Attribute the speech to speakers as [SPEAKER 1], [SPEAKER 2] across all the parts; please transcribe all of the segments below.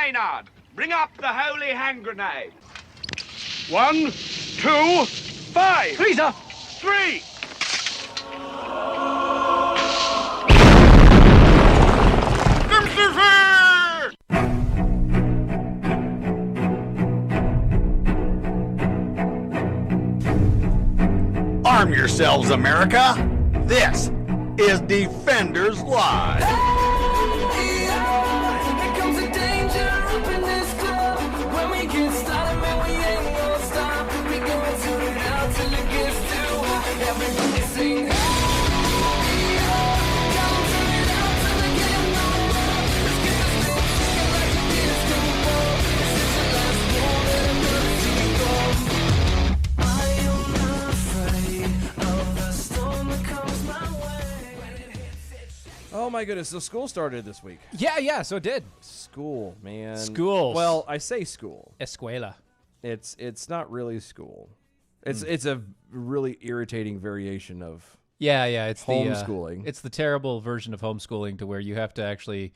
[SPEAKER 1] Maynard, bring up the holy hand grenade.
[SPEAKER 2] 1, 2, 5.
[SPEAKER 3] 3, sir.
[SPEAKER 2] 3.
[SPEAKER 4] Arm yourselves, America. This is Defenders Live.
[SPEAKER 5] Oh my goodness, so school started this week.
[SPEAKER 6] Yeah, so it did.
[SPEAKER 5] School, man.
[SPEAKER 6] Schools.
[SPEAKER 5] Well, I say school.
[SPEAKER 6] Escuela.
[SPEAKER 5] It's not really school. It's a really irritating variation of
[SPEAKER 6] It's
[SPEAKER 5] homeschooling.
[SPEAKER 6] It's the terrible version of homeschooling to where you have to actually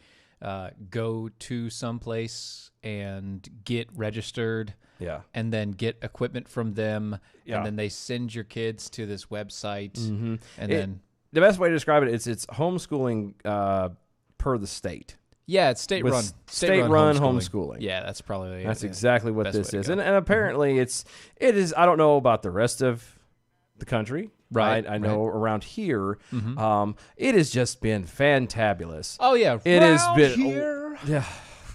[SPEAKER 6] go to someplace and get registered.
[SPEAKER 5] Yeah.
[SPEAKER 6] And then get equipment from them.
[SPEAKER 5] Yeah.
[SPEAKER 6] And then they send your kids to this website.
[SPEAKER 5] Mm-hmm.
[SPEAKER 6] And then
[SPEAKER 5] the best way to describe it is it's homeschooling per the state.
[SPEAKER 6] Yeah, it's state-run.
[SPEAKER 5] State-run homeschooling.
[SPEAKER 6] Yeah, that's probably
[SPEAKER 5] that's exactly what this is. And apparently it is. I don't know about the rest of the country.
[SPEAKER 6] Right.
[SPEAKER 5] I know around here, it has just been fantabulous.
[SPEAKER 6] Oh yeah,
[SPEAKER 5] it has been
[SPEAKER 6] here.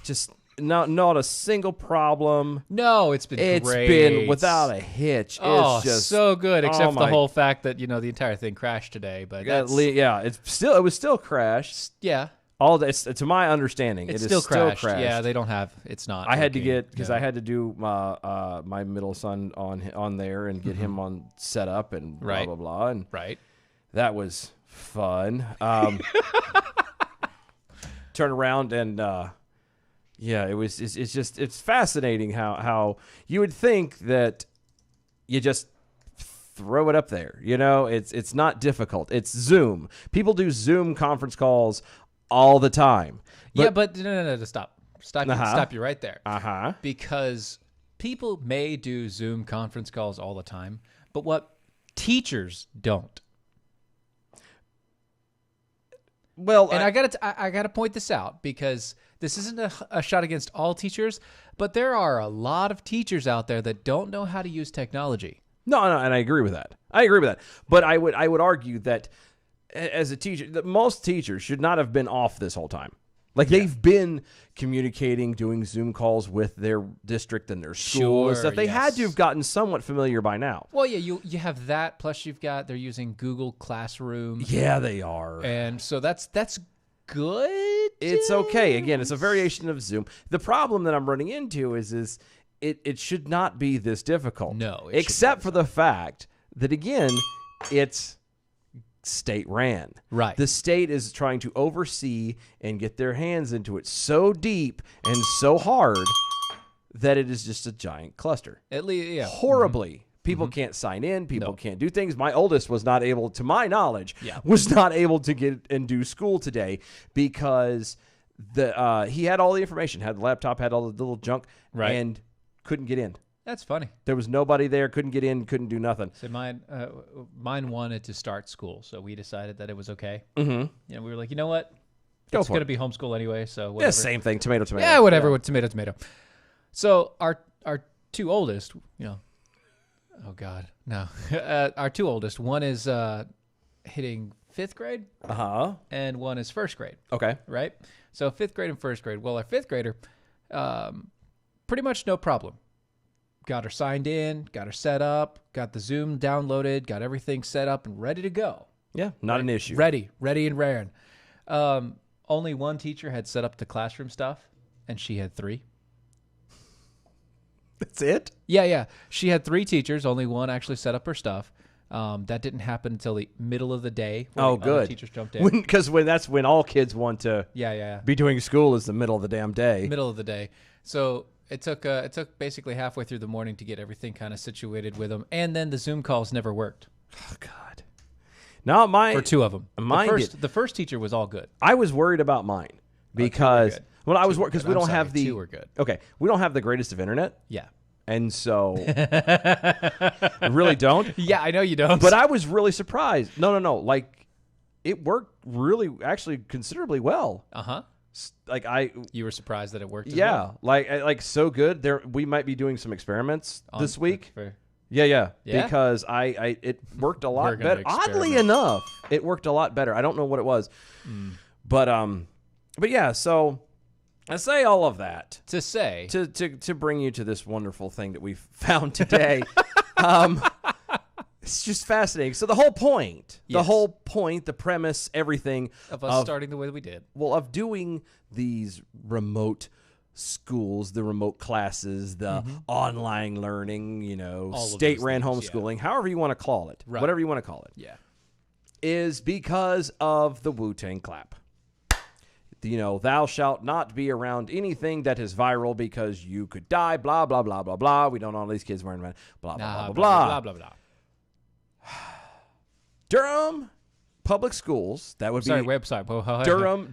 [SPEAKER 5] Just not a single problem.
[SPEAKER 6] No, it's been
[SPEAKER 5] It's
[SPEAKER 6] great.
[SPEAKER 5] been without a hitch.
[SPEAKER 6] Oh,
[SPEAKER 5] it's just
[SPEAKER 6] so good, except for the
[SPEAKER 5] my-
[SPEAKER 6] whole fact that the entire thing crashed today. But
[SPEAKER 5] it was still crashed.
[SPEAKER 6] Yeah.
[SPEAKER 5] All this, to my understanding,
[SPEAKER 6] It's
[SPEAKER 5] it
[SPEAKER 6] still
[SPEAKER 5] is still
[SPEAKER 6] crashed. Yeah, they don't have. It's not.
[SPEAKER 5] I had to
[SPEAKER 6] working.
[SPEAKER 5] get because I had to do my middle son on there and get him on set up and blah blah blah and that was fun. Turn around and it's fascinating how you would think that you just throw it up there. It's not difficult. It's Zoom. People do Zoom conference calls all the time.
[SPEAKER 6] But no, stop you right there. Because people may do Zoom conference calls all the time, but what teachers don't.
[SPEAKER 5] Well,
[SPEAKER 6] and I gotta point this out because this isn't a shot against all teachers, but there are a lot of teachers out there that don't know how to use technology.
[SPEAKER 5] No, and I agree with that. But I would argue that as a teacher, that most teachers should not have been off this whole time. Like they've been communicating, doing Zoom calls with their district and their school and stuff. They had to have gotten somewhat familiar by now.
[SPEAKER 6] Well, yeah, you have that. Plus, they're using Google Classroom.
[SPEAKER 5] Yeah, they are.
[SPEAKER 6] And so that's good.
[SPEAKER 5] It's okay. Again, it's a variation of Zoom. The problem that I'm running into is it should not be this difficult.
[SPEAKER 6] No,
[SPEAKER 5] except for the fact that again, it's state ran.
[SPEAKER 6] Right.
[SPEAKER 5] The state is trying to oversee and get their hands into it so deep and so hard that it is just a giant cluster.
[SPEAKER 6] At least, yeah.
[SPEAKER 5] Horribly. People can't sign in. People can't do things. My oldest was not able, to my knowledge, was not able to get and do school today because he had all the information, had the laptop, had all the little junk, and couldn't get in.
[SPEAKER 6] That's funny.
[SPEAKER 5] There was nobody there, couldn't get in, couldn't do nothing.
[SPEAKER 6] So mine wanted to start school, so we decided that it was okay.
[SPEAKER 5] Mm-hmm.
[SPEAKER 6] We were like, you know what?
[SPEAKER 5] It's
[SPEAKER 6] going to be homeschool anyway, so whatever.
[SPEAKER 5] Yeah, same thing, tomato.
[SPEAKER 6] Yeah, whatever, with tomato. So our two oldest, oh God, no. Our two oldest, one is hitting 5th grade, and one is 1st grade.
[SPEAKER 5] Okay.
[SPEAKER 6] Right? So 5th grade and 1st grade. Well, our 5th grader, pretty much no problem. Got her signed in, got her set up, got the Zoom downloaded, got everything set up and ready to go.
[SPEAKER 5] Yeah, not an issue.
[SPEAKER 6] Ready and raring. Only one teacher had set up the classroom stuff, and she had 3.
[SPEAKER 5] That's it?
[SPEAKER 6] Yeah. She had 3 teachers. Only one actually set up her stuff. That didn't happen until the middle of the day.
[SPEAKER 5] Oh, good.
[SPEAKER 6] Other teachers jumped in.
[SPEAKER 5] Because that's when all kids want to be doing school is the middle of the damn day.
[SPEAKER 6] Middle of the day. So it took basically halfway through the morning to get everything kind of situated with them, and then the Zoom calls never worked.
[SPEAKER 5] Oh God! No,
[SPEAKER 6] for 2 of them.
[SPEAKER 5] The first
[SPEAKER 6] teacher was all good.
[SPEAKER 5] I was worried about mine because Well, I was because we
[SPEAKER 6] I'm
[SPEAKER 5] don't
[SPEAKER 6] sorry,
[SPEAKER 5] have the.
[SPEAKER 6] 2 were good.
[SPEAKER 5] Okay, we don't have the greatest of internet,
[SPEAKER 6] Yeah.
[SPEAKER 5] and so we really don't.
[SPEAKER 6] Yeah, I know you don't.
[SPEAKER 5] But I was really surprised. No. Like, it worked really, actually, considerably well. Like
[SPEAKER 6] You were surprised that it worked. As
[SPEAKER 5] yeah,
[SPEAKER 6] well?
[SPEAKER 5] like so good. There, we might be doing some experiments this week.
[SPEAKER 6] For-
[SPEAKER 5] Yeah,
[SPEAKER 6] Yeah?
[SPEAKER 5] because it worked a
[SPEAKER 6] We're
[SPEAKER 5] lot
[SPEAKER 6] gonna
[SPEAKER 5] better. Oddly
[SPEAKER 6] experiment.
[SPEAKER 5] enough, it worked a lot better. I don't know what it was, but yeah. So I say all of that
[SPEAKER 6] to say.
[SPEAKER 5] to bring you to this wonderful thing that we've found today. It's just fascinating. So the whole point,
[SPEAKER 6] Yes.
[SPEAKER 5] the premise, everything
[SPEAKER 6] Of us starting the way that we did.
[SPEAKER 5] well, of doing these remote schools, the remote classes, the online learning,
[SPEAKER 6] All of
[SPEAKER 5] state-ran
[SPEAKER 6] those things,
[SPEAKER 5] homeschooling, however you want to call it,
[SPEAKER 6] Right.
[SPEAKER 5] whatever you want to call it,
[SPEAKER 6] Yeah.
[SPEAKER 5] is because of the Wu-Tang clap. Thou shalt not be around anything that is viral because you could die, blah, blah, blah, blah, blah. We don't know all these kids wearing blah, blah, blah, blah, blah.
[SPEAKER 6] blah, blah.
[SPEAKER 5] Durham public schools, that would
[SPEAKER 6] Sorry,
[SPEAKER 5] be
[SPEAKER 6] website.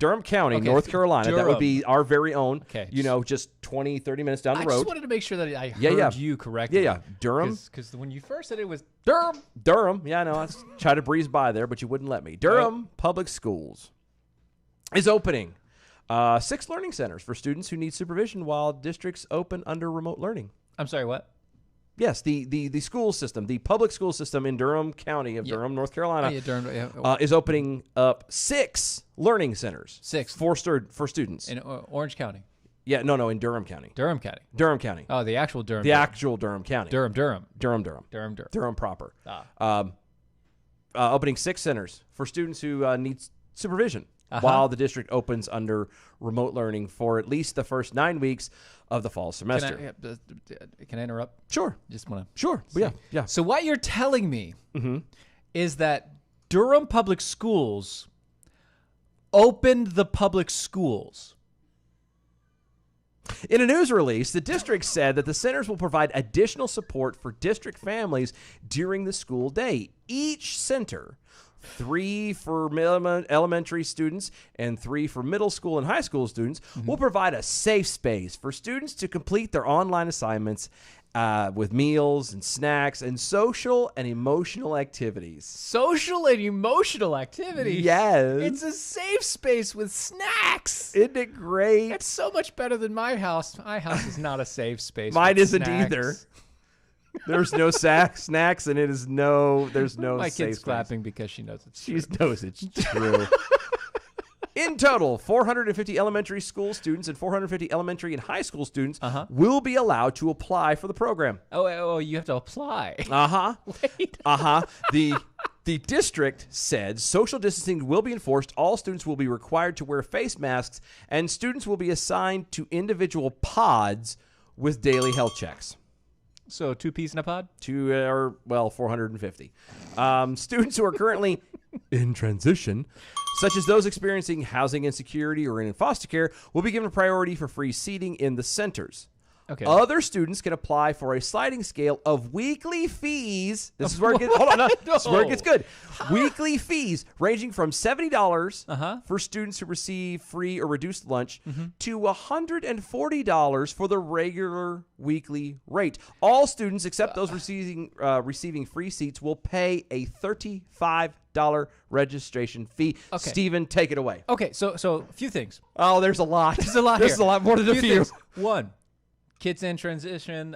[SPEAKER 5] Durham County,
[SPEAKER 6] Okay,
[SPEAKER 5] North Carolina. That would
[SPEAKER 6] Durham.
[SPEAKER 5] be our very own,
[SPEAKER 6] Okay.
[SPEAKER 5] just 20, 30 minutes down the
[SPEAKER 6] I
[SPEAKER 5] road.
[SPEAKER 6] just wanted to make sure that I heard
[SPEAKER 5] Yeah.
[SPEAKER 6] you correctly.
[SPEAKER 5] Yeah. Durham.
[SPEAKER 6] Because when you first said it was Durham.
[SPEAKER 5] Durham. Yeah, I know. I tried to breeze by there, but you wouldn't let me. Durham Public Schools is opening 6 learning centers for students who need supervision while districts open under remote learning.
[SPEAKER 6] I'm sorry, what?
[SPEAKER 5] Yes, the school system, the public school system in Durham County of Durham, North Carolina,
[SPEAKER 6] Oh, yeah, Durham.
[SPEAKER 5] is opening up 6 learning centers.
[SPEAKER 6] 6.
[SPEAKER 5] for students.
[SPEAKER 6] In Orange County.
[SPEAKER 5] Yeah, no, in Durham County.
[SPEAKER 6] Durham County.
[SPEAKER 5] Durham County.
[SPEAKER 6] Oh, the actual Durham.
[SPEAKER 5] The actual Durham County.
[SPEAKER 6] Durham.
[SPEAKER 5] Durham proper. Opening 6 centers for students who need supervision while the district opens under remote learning for at least the first 9 weeks of the fall semester.
[SPEAKER 6] Can I interrupt?
[SPEAKER 5] Sure.
[SPEAKER 6] Just want to.
[SPEAKER 5] Sure. Yeah.
[SPEAKER 6] So what you're telling me is that Durham Public Schools opened the public schools.
[SPEAKER 5] In a news release, the district said that the centers will provide additional support for district families during the school day. Each center, 3 for elementary students and 3 for middle school and high school students, will provide a safe space for students to complete their online assignments with meals and snacks and social and emotional activities.
[SPEAKER 6] Social and emotional activities.
[SPEAKER 5] Yes.
[SPEAKER 6] It's a safe space with snacks.
[SPEAKER 5] Isn't it great?
[SPEAKER 6] It's so much better than my house. My house is not a safe space.
[SPEAKER 5] Mine
[SPEAKER 6] with
[SPEAKER 5] isn't
[SPEAKER 6] snacks.
[SPEAKER 5] either. There's no snacks, and there's no
[SPEAKER 6] My
[SPEAKER 5] safe
[SPEAKER 6] kid's
[SPEAKER 5] space.
[SPEAKER 6] clapping because she knows it's
[SPEAKER 5] She
[SPEAKER 6] true.
[SPEAKER 5] knows it's true. In total, 450 elementary school students and 450 elementary and high school students will be allowed to apply for the program.
[SPEAKER 6] Oh, you have to apply.
[SPEAKER 5] Wait. The district said social distancing will be enforced. All students will be required to wear face masks, and students will be assigned to individual pods with daily health checks.
[SPEAKER 6] So 2 peas in a pod?
[SPEAKER 5] 450. Students who are currently in transition, such as those experiencing housing insecurity or in foster care, will be given priority for free seating in the centers.
[SPEAKER 6] Okay.
[SPEAKER 5] Other students can apply for a sliding scale of weekly fees. This is where it gets, hold on, no, this is where it gets good. Weekly fees ranging from $70 for students who receive free or reduced lunch to $140 for the regular weekly rate. All students except those receiving free seats will pay a $35 registration fee.
[SPEAKER 6] Okay.
[SPEAKER 5] Steven, take it away.
[SPEAKER 6] Okay, so a few things.
[SPEAKER 5] Oh, there's a lot.
[SPEAKER 6] There's a lot
[SPEAKER 5] There's
[SPEAKER 6] here.
[SPEAKER 5] a lot more than a few.
[SPEAKER 6] Things. 1, kids in transition,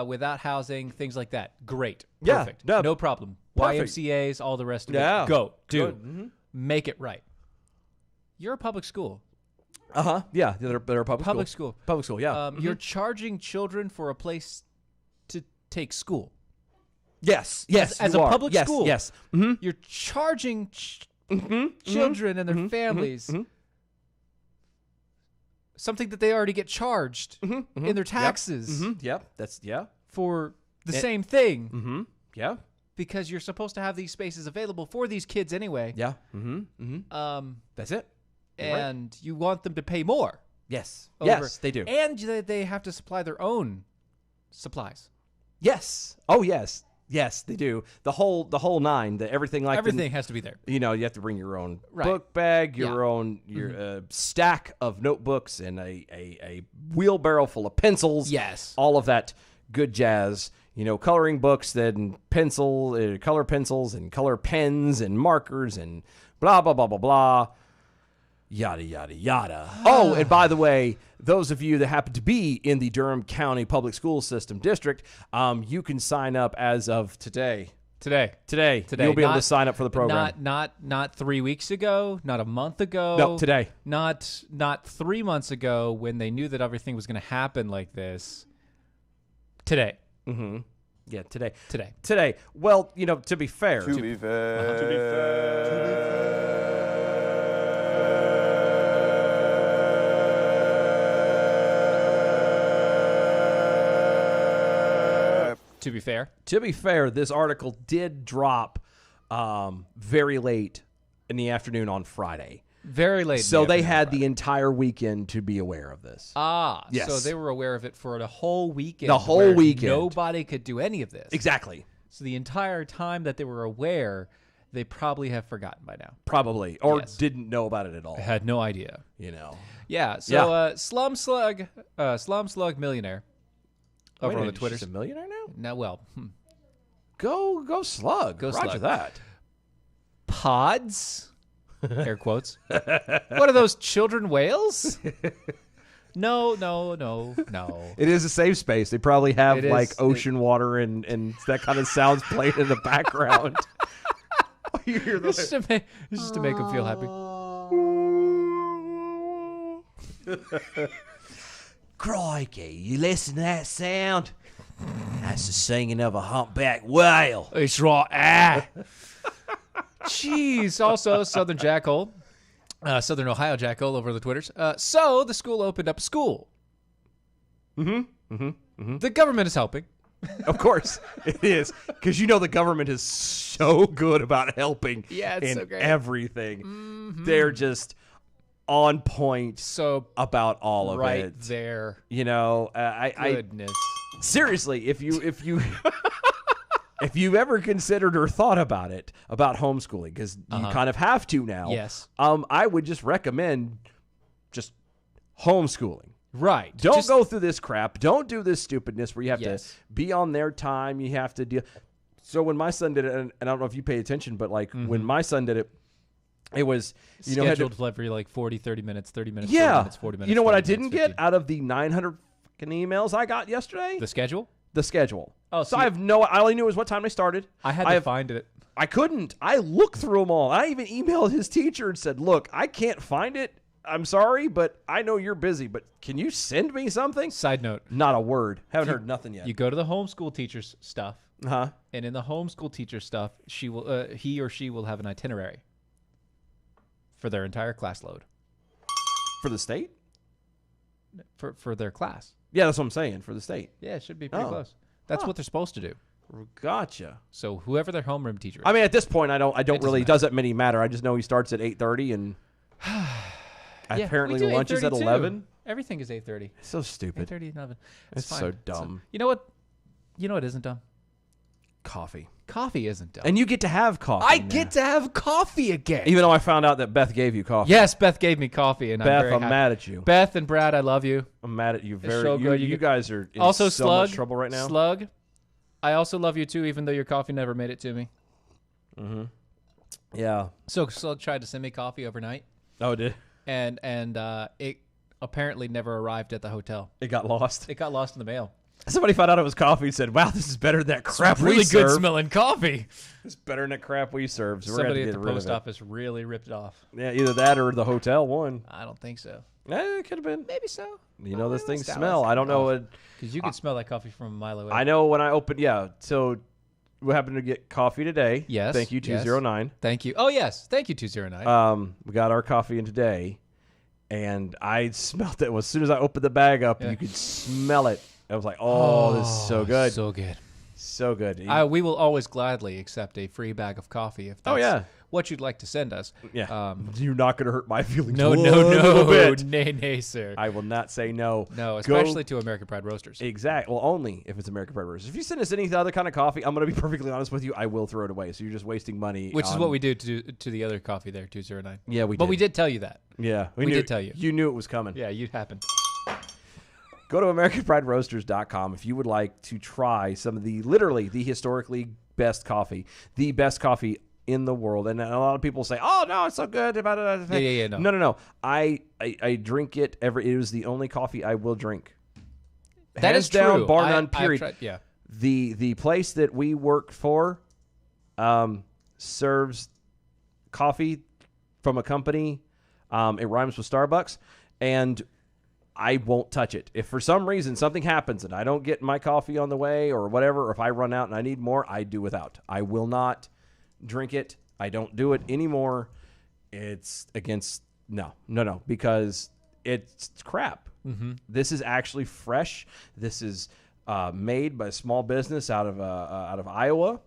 [SPEAKER 6] without housing, things like that. Great.
[SPEAKER 5] Yeah,
[SPEAKER 6] Perfect.
[SPEAKER 5] no,
[SPEAKER 6] No problem.
[SPEAKER 5] perfect.
[SPEAKER 6] YMCAs, all the rest of
[SPEAKER 5] Yeah.
[SPEAKER 6] it. Go. Do.
[SPEAKER 5] Good.
[SPEAKER 6] Make it right. You're a public school.
[SPEAKER 5] Yeah, they're a public
[SPEAKER 6] school.
[SPEAKER 5] Public school, yeah.
[SPEAKER 6] You're charging children for a place to take school.
[SPEAKER 5] Yes,
[SPEAKER 6] As
[SPEAKER 5] you
[SPEAKER 6] a
[SPEAKER 5] are.
[SPEAKER 6] public
[SPEAKER 5] Yes,
[SPEAKER 6] school.
[SPEAKER 5] Yes.
[SPEAKER 6] You're charging children and their families something that they already get charged in their taxes
[SPEAKER 5] Yep. That's
[SPEAKER 6] for the same thing
[SPEAKER 5] Yeah.
[SPEAKER 6] because you're supposed to have these spaces available for these kids anyway.
[SPEAKER 5] Yeah.
[SPEAKER 6] That's
[SPEAKER 5] it.
[SPEAKER 6] And you want them to pay more.
[SPEAKER 5] Yes.
[SPEAKER 6] over-
[SPEAKER 5] Yes, they do.
[SPEAKER 6] And they have to supply their own supplies.
[SPEAKER 5] Yes. Oh, yes. Yes, they do. The whole nine, everything like
[SPEAKER 6] Everything has to be there.
[SPEAKER 5] You know, you have to bring your own
[SPEAKER 6] Right.
[SPEAKER 5] book bag, your
[SPEAKER 6] Yeah.
[SPEAKER 5] own stack of notebooks, and a wheelbarrow full of pencils.
[SPEAKER 6] Yes.
[SPEAKER 5] All of that good jazz. You know, coloring books, then color pencils, and color pens, and markers, and blah, blah, blah, blah, blah. Yada, yada, yada. Oh, and by the way, those of you that happen to be in the Durham County Public School System District, you can sign up as of today.
[SPEAKER 6] Today.
[SPEAKER 5] You'll be able to sign up for the program.
[SPEAKER 6] Not 3 weeks ago, not a month ago.
[SPEAKER 5] No, today.
[SPEAKER 6] Not 3 months ago when they knew that everything was going to happen like this. Today.
[SPEAKER 5] Mm-hmm. Yeah, today.
[SPEAKER 6] Today.
[SPEAKER 5] Well, you know, to be fair.
[SPEAKER 2] To be fair.
[SPEAKER 6] To be fair.
[SPEAKER 5] To be fair, this article did drop very late in the afternoon on Friday.
[SPEAKER 6] Very late.
[SPEAKER 5] So they had the entire weekend to be aware of this.
[SPEAKER 6] Yes. So they were aware of it for the whole weekend.
[SPEAKER 5] The whole
[SPEAKER 6] where
[SPEAKER 5] weekend.
[SPEAKER 6] Nobody could do any of this.
[SPEAKER 5] Exactly.
[SPEAKER 6] So the entire time that they were aware, they probably have forgotten by now.
[SPEAKER 5] Probably. Or
[SPEAKER 6] Yes.
[SPEAKER 5] didn't know about it at all.
[SPEAKER 6] I had no idea.
[SPEAKER 5] You know.
[SPEAKER 6] Yeah. So Slum Slug Millionaire over on the Twitter.
[SPEAKER 5] She's a millionaire now?
[SPEAKER 6] No, well,
[SPEAKER 5] Go Slug.
[SPEAKER 6] Go
[SPEAKER 5] Roger
[SPEAKER 6] Slug.
[SPEAKER 5] that.
[SPEAKER 6] pods, air quotes. What are those, children whales? No.
[SPEAKER 5] It is a safe space. They probably have
[SPEAKER 6] It is.
[SPEAKER 5] like ocean water and that kind of sounds playing in the background. You hear
[SPEAKER 6] It's just to make them feel happy.
[SPEAKER 5] Crikey, you listen to that sound? That's the singing of a humpback whale.
[SPEAKER 6] It's right. Jeez. Also, Southern Jackhole, Southern Ohio Jackhole over the Twitters. So the school opened up a school. The government is helping.
[SPEAKER 5] Of course, it is. Because you know the government is so good about helping
[SPEAKER 6] Yeah, it's
[SPEAKER 5] in
[SPEAKER 6] so great.
[SPEAKER 5] everything. They're just on point
[SPEAKER 6] So
[SPEAKER 5] about all of
[SPEAKER 6] right
[SPEAKER 5] it.
[SPEAKER 6] there.
[SPEAKER 5] You know,
[SPEAKER 6] Goodness.
[SPEAKER 5] seriously, if you if you've ever considered or thought about it, about homeschooling, because you kind of have to now.
[SPEAKER 6] Yes.
[SPEAKER 5] I would just recommend just homeschooling.
[SPEAKER 6] Right.
[SPEAKER 5] Don't
[SPEAKER 6] Just-
[SPEAKER 5] go through this crap. Don't do this stupidness where you have
[SPEAKER 6] Yes.
[SPEAKER 5] to be on their time. You have to deal. So when my son did it, and I don't know if you pay attention, but like when my son did it, it was you know had to-
[SPEAKER 6] scheduled for every like 40, 30 minutes, 30 minutes, 40
[SPEAKER 5] yeah.
[SPEAKER 6] minutes, 40 minutes.
[SPEAKER 5] You know what
[SPEAKER 6] 40
[SPEAKER 5] I didn't
[SPEAKER 6] minutes,
[SPEAKER 5] get out of the 900 fucking emails I got yesterday?
[SPEAKER 6] The schedule?
[SPEAKER 5] The schedule.
[SPEAKER 6] Oh,
[SPEAKER 5] so
[SPEAKER 6] see-
[SPEAKER 5] I have no. I only knew it was what time they started.
[SPEAKER 6] I had to find it.
[SPEAKER 5] I couldn't. I looked through them all. I even emailed his teacher and said, "Look, I can't find it. I'm sorry, but I know you're busy. But can you send me something?"
[SPEAKER 6] Side note.
[SPEAKER 5] Not a word. Haven't heard nothing yet.
[SPEAKER 6] You go to the homeschool teacher's stuff,
[SPEAKER 5] Huh?
[SPEAKER 6] and in the homeschool teacher stuff, he or she will have an itinerary for their entire class load
[SPEAKER 5] For the state?
[SPEAKER 6] for their class.
[SPEAKER 5] Yeah, that's what I'm saying. For the state.
[SPEAKER 6] Yeah, it should be pretty
[SPEAKER 5] Oh.
[SPEAKER 6] close. That's what they're supposed to do.
[SPEAKER 5] Gotcha.
[SPEAKER 6] So whoever their homeroom teacher is.
[SPEAKER 5] I mean, at this point, I don't
[SPEAKER 6] doesn't
[SPEAKER 5] really.
[SPEAKER 6] matter.
[SPEAKER 5] Doesn't many matter. I just know he starts at 8:30 and
[SPEAKER 6] Yeah,
[SPEAKER 5] apparently
[SPEAKER 6] we do
[SPEAKER 5] lunch is at
[SPEAKER 6] 8:30 too.
[SPEAKER 5] 11.
[SPEAKER 6] Everything is 8:30.
[SPEAKER 5] So stupid.
[SPEAKER 6] 8:30, 11.
[SPEAKER 5] It's
[SPEAKER 6] fine.
[SPEAKER 5] so dumb.
[SPEAKER 6] You know what? You know what isn't dumb?
[SPEAKER 5] Coffee.
[SPEAKER 6] Coffee isn't dumb.
[SPEAKER 5] And you get to have coffee.
[SPEAKER 6] I
[SPEAKER 5] now.
[SPEAKER 6] get to have coffee again.
[SPEAKER 5] Even though I found out that Beth gave you coffee.
[SPEAKER 6] Yes, Beth gave me coffee, and
[SPEAKER 5] Beth,
[SPEAKER 6] I'm very
[SPEAKER 5] I'm
[SPEAKER 6] happy.
[SPEAKER 5] mad at you.
[SPEAKER 6] Beth and Brad, I love you.
[SPEAKER 5] I'm mad at you. Very.
[SPEAKER 6] so good.
[SPEAKER 5] You
[SPEAKER 6] You
[SPEAKER 5] guys are in
[SPEAKER 6] Also,
[SPEAKER 5] so
[SPEAKER 6] Slug.
[SPEAKER 5] much trouble right now.
[SPEAKER 6] Slug, I also love you too, even though your coffee never made it to me.
[SPEAKER 5] Yeah.
[SPEAKER 6] So Slug tried to send me coffee overnight,
[SPEAKER 5] Oh, it did.
[SPEAKER 6] and it apparently never arrived at the hotel.
[SPEAKER 5] It got lost.
[SPEAKER 6] It got lost in the mail.
[SPEAKER 5] Somebody found out it was coffee and said, "Wow, this is better than that crap we
[SPEAKER 6] Really good
[SPEAKER 5] serve.
[SPEAKER 6] smelling coffee.
[SPEAKER 5] It's better than that crap we serve." So
[SPEAKER 6] Somebody
[SPEAKER 5] we're
[SPEAKER 6] at
[SPEAKER 5] gonna
[SPEAKER 6] the
[SPEAKER 5] have to
[SPEAKER 6] post
[SPEAKER 5] get rid of
[SPEAKER 6] office really ripped it off.
[SPEAKER 5] it. Yeah, either that or the hotel one.
[SPEAKER 6] I don't think so.
[SPEAKER 5] It could have been.
[SPEAKER 6] Maybe so.
[SPEAKER 5] You know, those
[SPEAKER 6] It
[SPEAKER 5] things
[SPEAKER 6] was Dallas.
[SPEAKER 5] smell. I don't know what.
[SPEAKER 6] Because you could smell that coffee from a mile away.
[SPEAKER 5] I know when I opened. Yeah. So we happened to get coffee today.
[SPEAKER 6] Yes,
[SPEAKER 5] Thank you,
[SPEAKER 6] yes.
[SPEAKER 5] 209.
[SPEAKER 6] Thank you. Oh, yes. Thank you, 209.
[SPEAKER 5] We got our coffee in today, and I smelled it. As soon as I opened the bag up,
[SPEAKER 6] Yeah.
[SPEAKER 5] you could smell it. I was like, "Oh, this is so good,
[SPEAKER 6] So good.
[SPEAKER 5] So good.
[SPEAKER 6] We will always gladly accept a free bag of coffee if that's what you'd like to send us.
[SPEAKER 5] Yeah. You're not going to hurt my feelings.
[SPEAKER 6] No, nay, sir.
[SPEAKER 5] I will not say no.
[SPEAKER 6] No, especially to American Pride Roasters.
[SPEAKER 5] Exactly. Well, only if it's American Pride Roasters. If you send us any other kind of coffee, I'm going to be perfectly honest with you, I will throw it away. So you're just wasting money.
[SPEAKER 6] Which is what we do to the other coffee there, 209.
[SPEAKER 5] Yeah, we did.
[SPEAKER 6] But we did tell you that.
[SPEAKER 5] Yeah.
[SPEAKER 6] We did tell you.
[SPEAKER 5] You knew it was coming.
[SPEAKER 6] Yeah, you happened.
[SPEAKER 5] Go to AmericanPrideRoasters.com if you would like to try some of the historically best coffee, the best coffee in the world. And a lot of people say, "Oh no, it's so good."
[SPEAKER 6] Yeah.
[SPEAKER 5] No. I drink it every. It is the only coffee I will drink.
[SPEAKER 6] That
[SPEAKER 5] Hands
[SPEAKER 6] is
[SPEAKER 5] down,
[SPEAKER 6] true.
[SPEAKER 5] bar none. Period.
[SPEAKER 6] Tried, yeah.
[SPEAKER 5] The place that we work for, serves coffee from a company. It rhymes with Starbucks, and I won't touch it. If for some reason something happens and I don't get my coffee on the way or whatever, or if I run out and I need more, I do without. I will not drink it. I don't do it anymore. It's against no, because it's crap. Mm-hmm. This is actually fresh. This is made by a small business out of Iowa.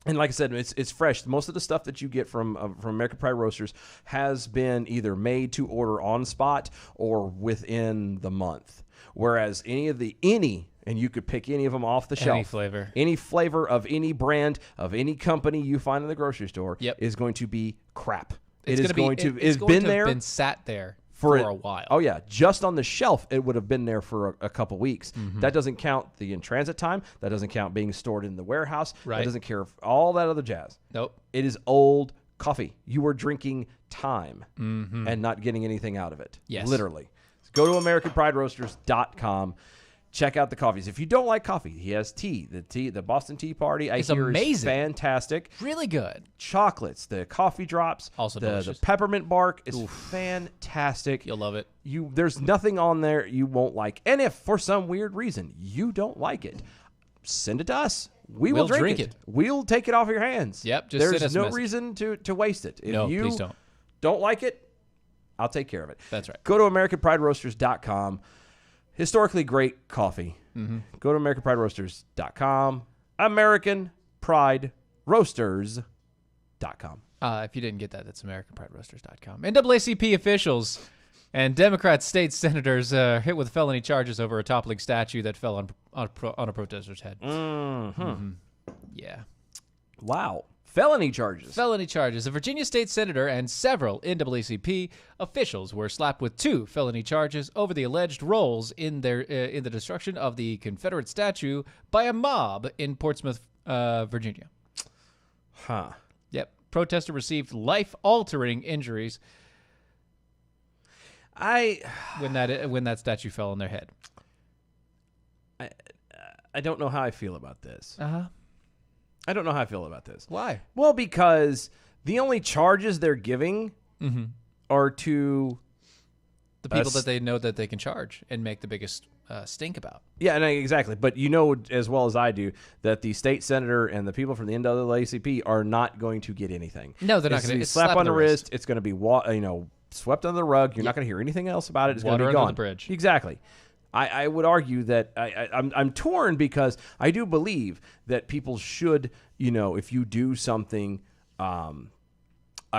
[SPEAKER 5] And like I said, it's fresh. Most of the stuff that you get from American Pride Roasters has been either made to order on spot or within the month. Whereas and you could pick any of them off the shelf. Any flavor of any brand of any company you find in the grocery store is going to be crap. It's been
[SPEAKER 6] sat there for a while.
[SPEAKER 5] Oh, yeah. Just on the shelf, it would have been there for a couple weeks. Mm-hmm. That doesn't count the in-transit time. That doesn't count being stored in the warehouse.
[SPEAKER 6] Right.
[SPEAKER 5] That doesn't care all that other jazz.
[SPEAKER 6] Nope.
[SPEAKER 5] It is old coffee. You are drinking time and not getting anything out of it.
[SPEAKER 6] Yes.
[SPEAKER 5] Literally. Go to AmericanPrideRoasters.com. Check out the coffees. If you don't like coffee, he has tea. The Boston Tea Party,
[SPEAKER 6] it's
[SPEAKER 5] hear
[SPEAKER 6] amazing.
[SPEAKER 5] Is fantastic.
[SPEAKER 6] Really good.
[SPEAKER 5] Chocolates, the coffee drops,
[SPEAKER 6] also
[SPEAKER 5] the peppermint bark is fantastic.
[SPEAKER 6] You'll love it.
[SPEAKER 5] There's nothing on there you won't like. And if for some weird reason you don't like it, send it to us. We'll drink it. We'll take it off your hands.
[SPEAKER 6] Yep. Just
[SPEAKER 5] There's no reason to waste it. If you
[SPEAKER 6] please
[SPEAKER 5] don't like it, I'll take care of it.
[SPEAKER 6] That's right.
[SPEAKER 5] Go to AmericanPrideRoasters.com. Historically great coffee. Mm-hmm. Go to AmericanPrideRoasters.com. AmericanPrideRoasters.com.
[SPEAKER 6] If you didn't get that, that's AmericanPrideRoasters.com. NAACP officials and Democrat state senators hit with felony charges over a toppling statue that fell on a protester's head.
[SPEAKER 5] Mm-hmm.
[SPEAKER 6] Mm-hmm. Yeah.
[SPEAKER 5] Wow. Felony charges.
[SPEAKER 6] Felony charges. A Virginia state senator and several NAACP officials were slapped with 2 felony charges over the alleged roles in the destruction of the Confederate statue by a mob in Portsmouth, Virginia.
[SPEAKER 5] Huh.
[SPEAKER 6] Yep. Protester received life-altering injuries when that statue fell on their head.
[SPEAKER 5] I don't know how I feel about this.
[SPEAKER 6] Uh-huh.
[SPEAKER 5] I don't know how I feel about this.
[SPEAKER 6] Why?
[SPEAKER 5] Well, because the only charges they're giving are to
[SPEAKER 6] the people that they know that they can charge and make the biggest stink about.
[SPEAKER 5] Yeah, exactly. But you know as well as I do that the state senator and the people from the NAACP are not going to get anything.
[SPEAKER 6] No, they're not going to.
[SPEAKER 5] Slap on the wrist. It's going to be swept under the rug. You're not going to hear anything else about it. It's going to be gone.
[SPEAKER 6] Under the bridge.
[SPEAKER 5] Exactly. I would argue that I'm torn because I do believe that people should, if you do something, a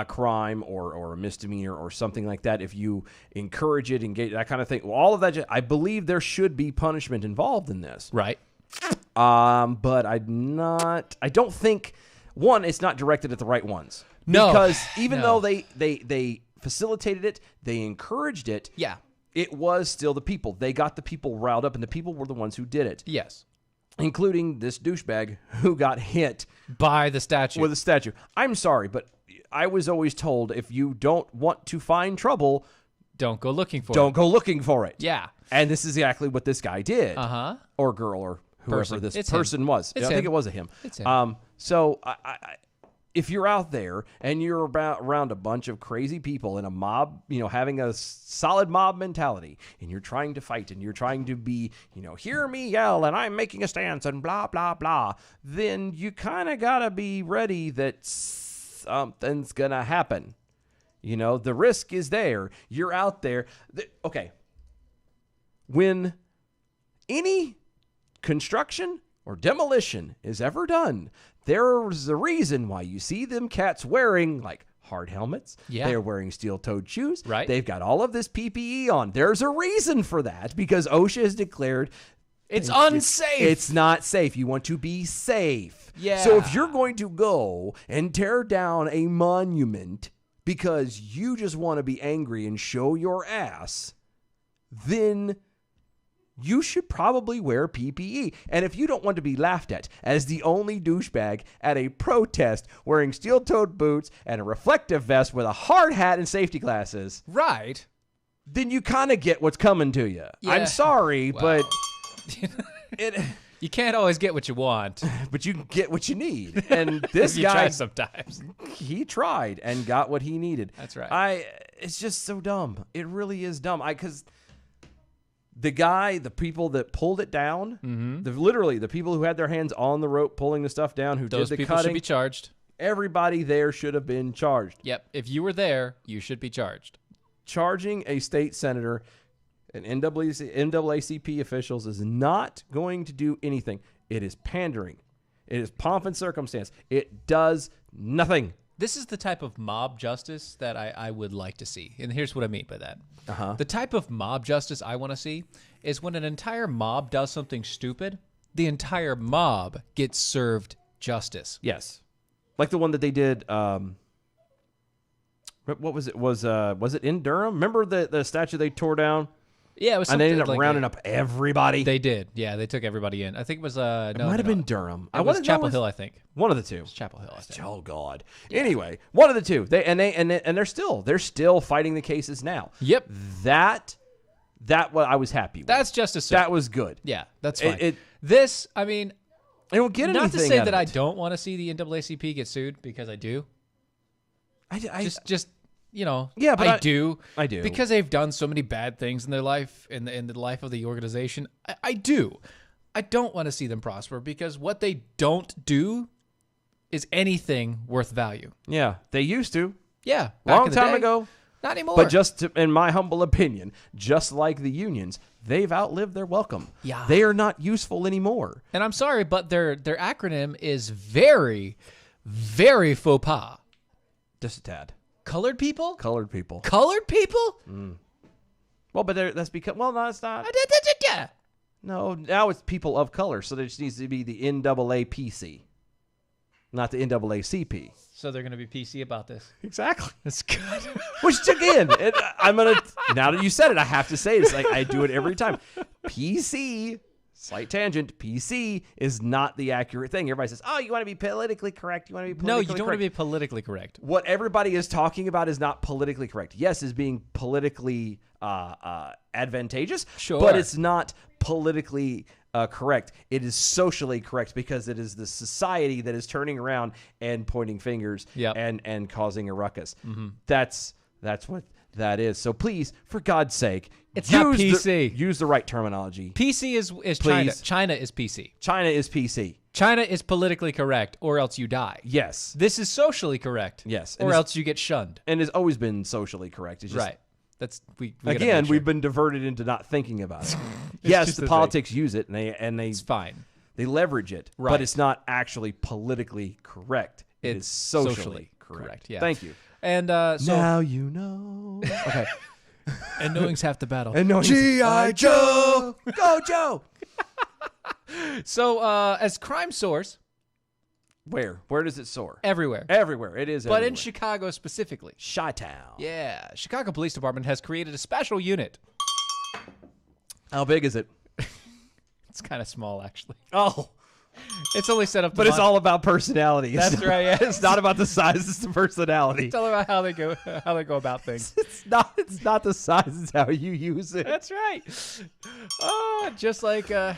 [SPEAKER 5] crime or a misdemeanor or something like that, if you encourage it, engage, that kind of thing, all of that, I believe there should be punishment involved in this.
[SPEAKER 6] Right.
[SPEAKER 5] But I don't think, one, it's not directed at the right ones.
[SPEAKER 6] No.
[SPEAKER 5] Because even though they facilitated it, they encouraged it.
[SPEAKER 6] Yeah.
[SPEAKER 5] It was still the people. They got the people riled up, and the people were the ones who did it.
[SPEAKER 6] Yes.
[SPEAKER 5] Including this douchebag who got hit
[SPEAKER 6] by the statue.
[SPEAKER 5] With a statue. I'm sorry, but I was always told if you don't want to find trouble,
[SPEAKER 6] don't go looking for it.
[SPEAKER 5] Don't go looking for it.
[SPEAKER 6] Yeah.
[SPEAKER 5] And this is exactly what this guy did.
[SPEAKER 6] Uh-huh.
[SPEAKER 5] Or girl, or whoever this person was.
[SPEAKER 6] I
[SPEAKER 5] think it was a him.
[SPEAKER 6] It's him.
[SPEAKER 5] So if you're out there and you're around a bunch of crazy people in a mob, having a solid mob mentality, and you're trying to fight and you're trying to be, hear me yell and I'm making a stance and blah, blah, blah, then you kind of got to be ready that something's going to happen. The risk is there. You're out there. Okay. When any construction or demolition is ever done, there's a reason why you see them cats wearing like hard helmets.
[SPEAKER 6] Yeah.
[SPEAKER 5] They're wearing steel-toed shoes.
[SPEAKER 6] Right.
[SPEAKER 5] They've got all of this PPE on. There's a reason for that because OSHA has declared
[SPEAKER 6] It's unsafe.
[SPEAKER 5] It's not safe. You want to be safe.
[SPEAKER 6] Yeah.
[SPEAKER 5] So if you're going to go and tear down a monument because you just want to be angry and show your ass, then you should probably wear PPE. And if you don't want to be laughed at as the only douchebag at a protest wearing steel-toed boots and a reflective vest with a hard hat and safety glasses,
[SPEAKER 6] Right.
[SPEAKER 5] then you kind of get what's coming to you.
[SPEAKER 6] Yeah.
[SPEAKER 5] I'm sorry,
[SPEAKER 6] Well.
[SPEAKER 5] but
[SPEAKER 6] You can't always get what you want.
[SPEAKER 5] but you get what you need. And this
[SPEAKER 6] If you try
[SPEAKER 5] guy,
[SPEAKER 6] sometimes.
[SPEAKER 5] he tried and got what he needed.
[SPEAKER 6] That's right.
[SPEAKER 5] It's just so dumb. It really is dumb. Because the people that pulled it down, literally the people who had their hands on the rope pulling the stuff down, who
[SPEAKER 6] Those
[SPEAKER 5] did the
[SPEAKER 6] people should
[SPEAKER 5] cutting,
[SPEAKER 6] be charged.
[SPEAKER 5] everybody there should have been charged.
[SPEAKER 6] Yep. If you were there, you should be charged.
[SPEAKER 5] Charging a state senator and NAACP officials is not going to do anything. It is pandering. It is pomp and circumstance. It does nothing.
[SPEAKER 6] This is the type of mob justice that I would like to see. And here's what I mean by that.
[SPEAKER 5] Uh-huh.
[SPEAKER 6] The type of mob justice I want to see is when an entire mob does something stupid, the entire mob gets served justice.
[SPEAKER 5] Yes. Like the one that they did, what was it? Was it in Durham? Remember the statue they tore down?
[SPEAKER 6] Yeah, it was
[SPEAKER 5] And they ended up
[SPEAKER 6] like
[SPEAKER 5] rounding up everybody.
[SPEAKER 6] They did. Yeah, they took everybody in. I think it was
[SPEAKER 5] it might have been Durham.
[SPEAKER 6] It was Chapel Hill, I think.
[SPEAKER 5] One of the two.
[SPEAKER 6] Chapel Hill, I think.
[SPEAKER 5] Oh God. Anyway, one of the two. They're still fighting the cases now.
[SPEAKER 6] Yep.
[SPEAKER 5] That what I was happy with.
[SPEAKER 6] That's justice.
[SPEAKER 5] That was good.
[SPEAKER 6] Yeah, that's fine.
[SPEAKER 5] It
[SPEAKER 6] I mean,
[SPEAKER 5] I don't get anything.
[SPEAKER 6] not to say
[SPEAKER 5] out
[SPEAKER 6] that
[SPEAKER 5] of
[SPEAKER 6] I
[SPEAKER 5] it.
[SPEAKER 6] don't want to see the NAACP get sued, because I do. Just you know,
[SPEAKER 5] Yeah, but
[SPEAKER 6] I do.
[SPEAKER 5] I do.
[SPEAKER 6] Because they've done so many bad things in their life, in the life of the organization. I do. I don't want to see them prosper, because what they don't do is anything worth value.
[SPEAKER 5] Yeah, they used to.
[SPEAKER 6] Yeah, back
[SPEAKER 5] Long
[SPEAKER 6] in the
[SPEAKER 5] time
[SPEAKER 6] day.
[SPEAKER 5] ago.
[SPEAKER 6] Not anymore.
[SPEAKER 5] But in my humble opinion, just like the unions, they've outlived their welcome.
[SPEAKER 6] Yeah.
[SPEAKER 5] They are not useful anymore.
[SPEAKER 6] And I'm sorry, but their acronym is very, very faux pas.
[SPEAKER 5] Just a tad.
[SPEAKER 6] Colored people?
[SPEAKER 5] Colored people.
[SPEAKER 6] Colored people?
[SPEAKER 5] Well, but that's because, well, no, it's not. No, now it's people of color. So there just needs to be the NAAPC, not the NAACP.
[SPEAKER 6] So they're going to be PC about this.
[SPEAKER 5] Exactly.
[SPEAKER 6] That's good.
[SPEAKER 5] Which again, now that you said it, I have to say it. It's like I do it every time. PC, slight tangent, PC is not the accurate thing. Everybody says, oh, you want to be politically correct. You want to be politically
[SPEAKER 6] No, you
[SPEAKER 5] correct.
[SPEAKER 6] don't want to be politically correct.
[SPEAKER 5] What everybody is talking about is not politically correct. Yes, is being politically advantageous,
[SPEAKER 6] Sure.
[SPEAKER 5] but it's not politically correct. It is socially correct because it is the society that is turning around and pointing fingers
[SPEAKER 6] Yep.
[SPEAKER 5] and causing a ruckus. That's what that is. So please, for God's sake,
[SPEAKER 6] It's not PC.
[SPEAKER 5] Use the right terminology.
[SPEAKER 6] PC is China.
[SPEAKER 5] Please.
[SPEAKER 6] China is PC.
[SPEAKER 5] China is PC.
[SPEAKER 6] China is politically correct, or else you die.
[SPEAKER 5] Yes.
[SPEAKER 6] This is socially correct.
[SPEAKER 5] Yes.
[SPEAKER 6] Or else you get shunned.
[SPEAKER 5] And it's always been socially correct. It's just,
[SPEAKER 6] Right. That's we gotta
[SPEAKER 5] Again,
[SPEAKER 6] make sure.
[SPEAKER 5] we've been diverted into not thinking about it. Yes,
[SPEAKER 6] just
[SPEAKER 5] the
[SPEAKER 6] the
[SPEAKER 5] politics use it and
[SPEAKER 6] It's fine.
[SPEAKER 5] they leverage it,
[SPEAKER 6] Right.
[SPEAKER 5] but it's not actually politically correct. It is
[SPEAKER 6] It's
[SPEAKER 5] socially
[SPEAKER 6] socially
[SPEAKER 5] correct.
[SPEAKER 6] correct, yeah.
[SPEAKER 5] Thank you.
[SPEAKER 6] And so
[SPEAKER 5] Now you know. Okay.
[SPEAKER 6] and knowing's half the battle.
[SPEAKER 5] And knowing G.I. Joe. Go Joe.
[SPEAKER 6] So as crime source
[SPEAKER 5] Where? Where does it soar?
[SPEAKER 6] everywhere,
[SPEAKER 5] Everywhere. It is
[SPEAKER 6] but
[SPEAKER 5] everywhere.
[SPEAKER 6] in Chicago specifically.
[SPEAKER 5] Chi-town.
[SPEAKER 6] Yeah, Chicago Police Department has created a special unit.
[SPEAKER 5] How big is it?
[SPEAKER 6] It's kind of small, actually.
[SPEAKER 5] Oh.
[SPEAKER 6] It's only set up to
[SPEAKER 5] But it's all about personality. It's
[SPEAKER 6] That's
[SPEAKER 5] not-
[SPEAKER 6] right, yeah.
[SPEAKER 5] It's not about the size, it's the personality.
[SPEAKER 6] It's all about how they go about things.
[SPEAKER 5] It's not the size, it's how you use it.
[SPEAKER 6] That's right. Oh, just like our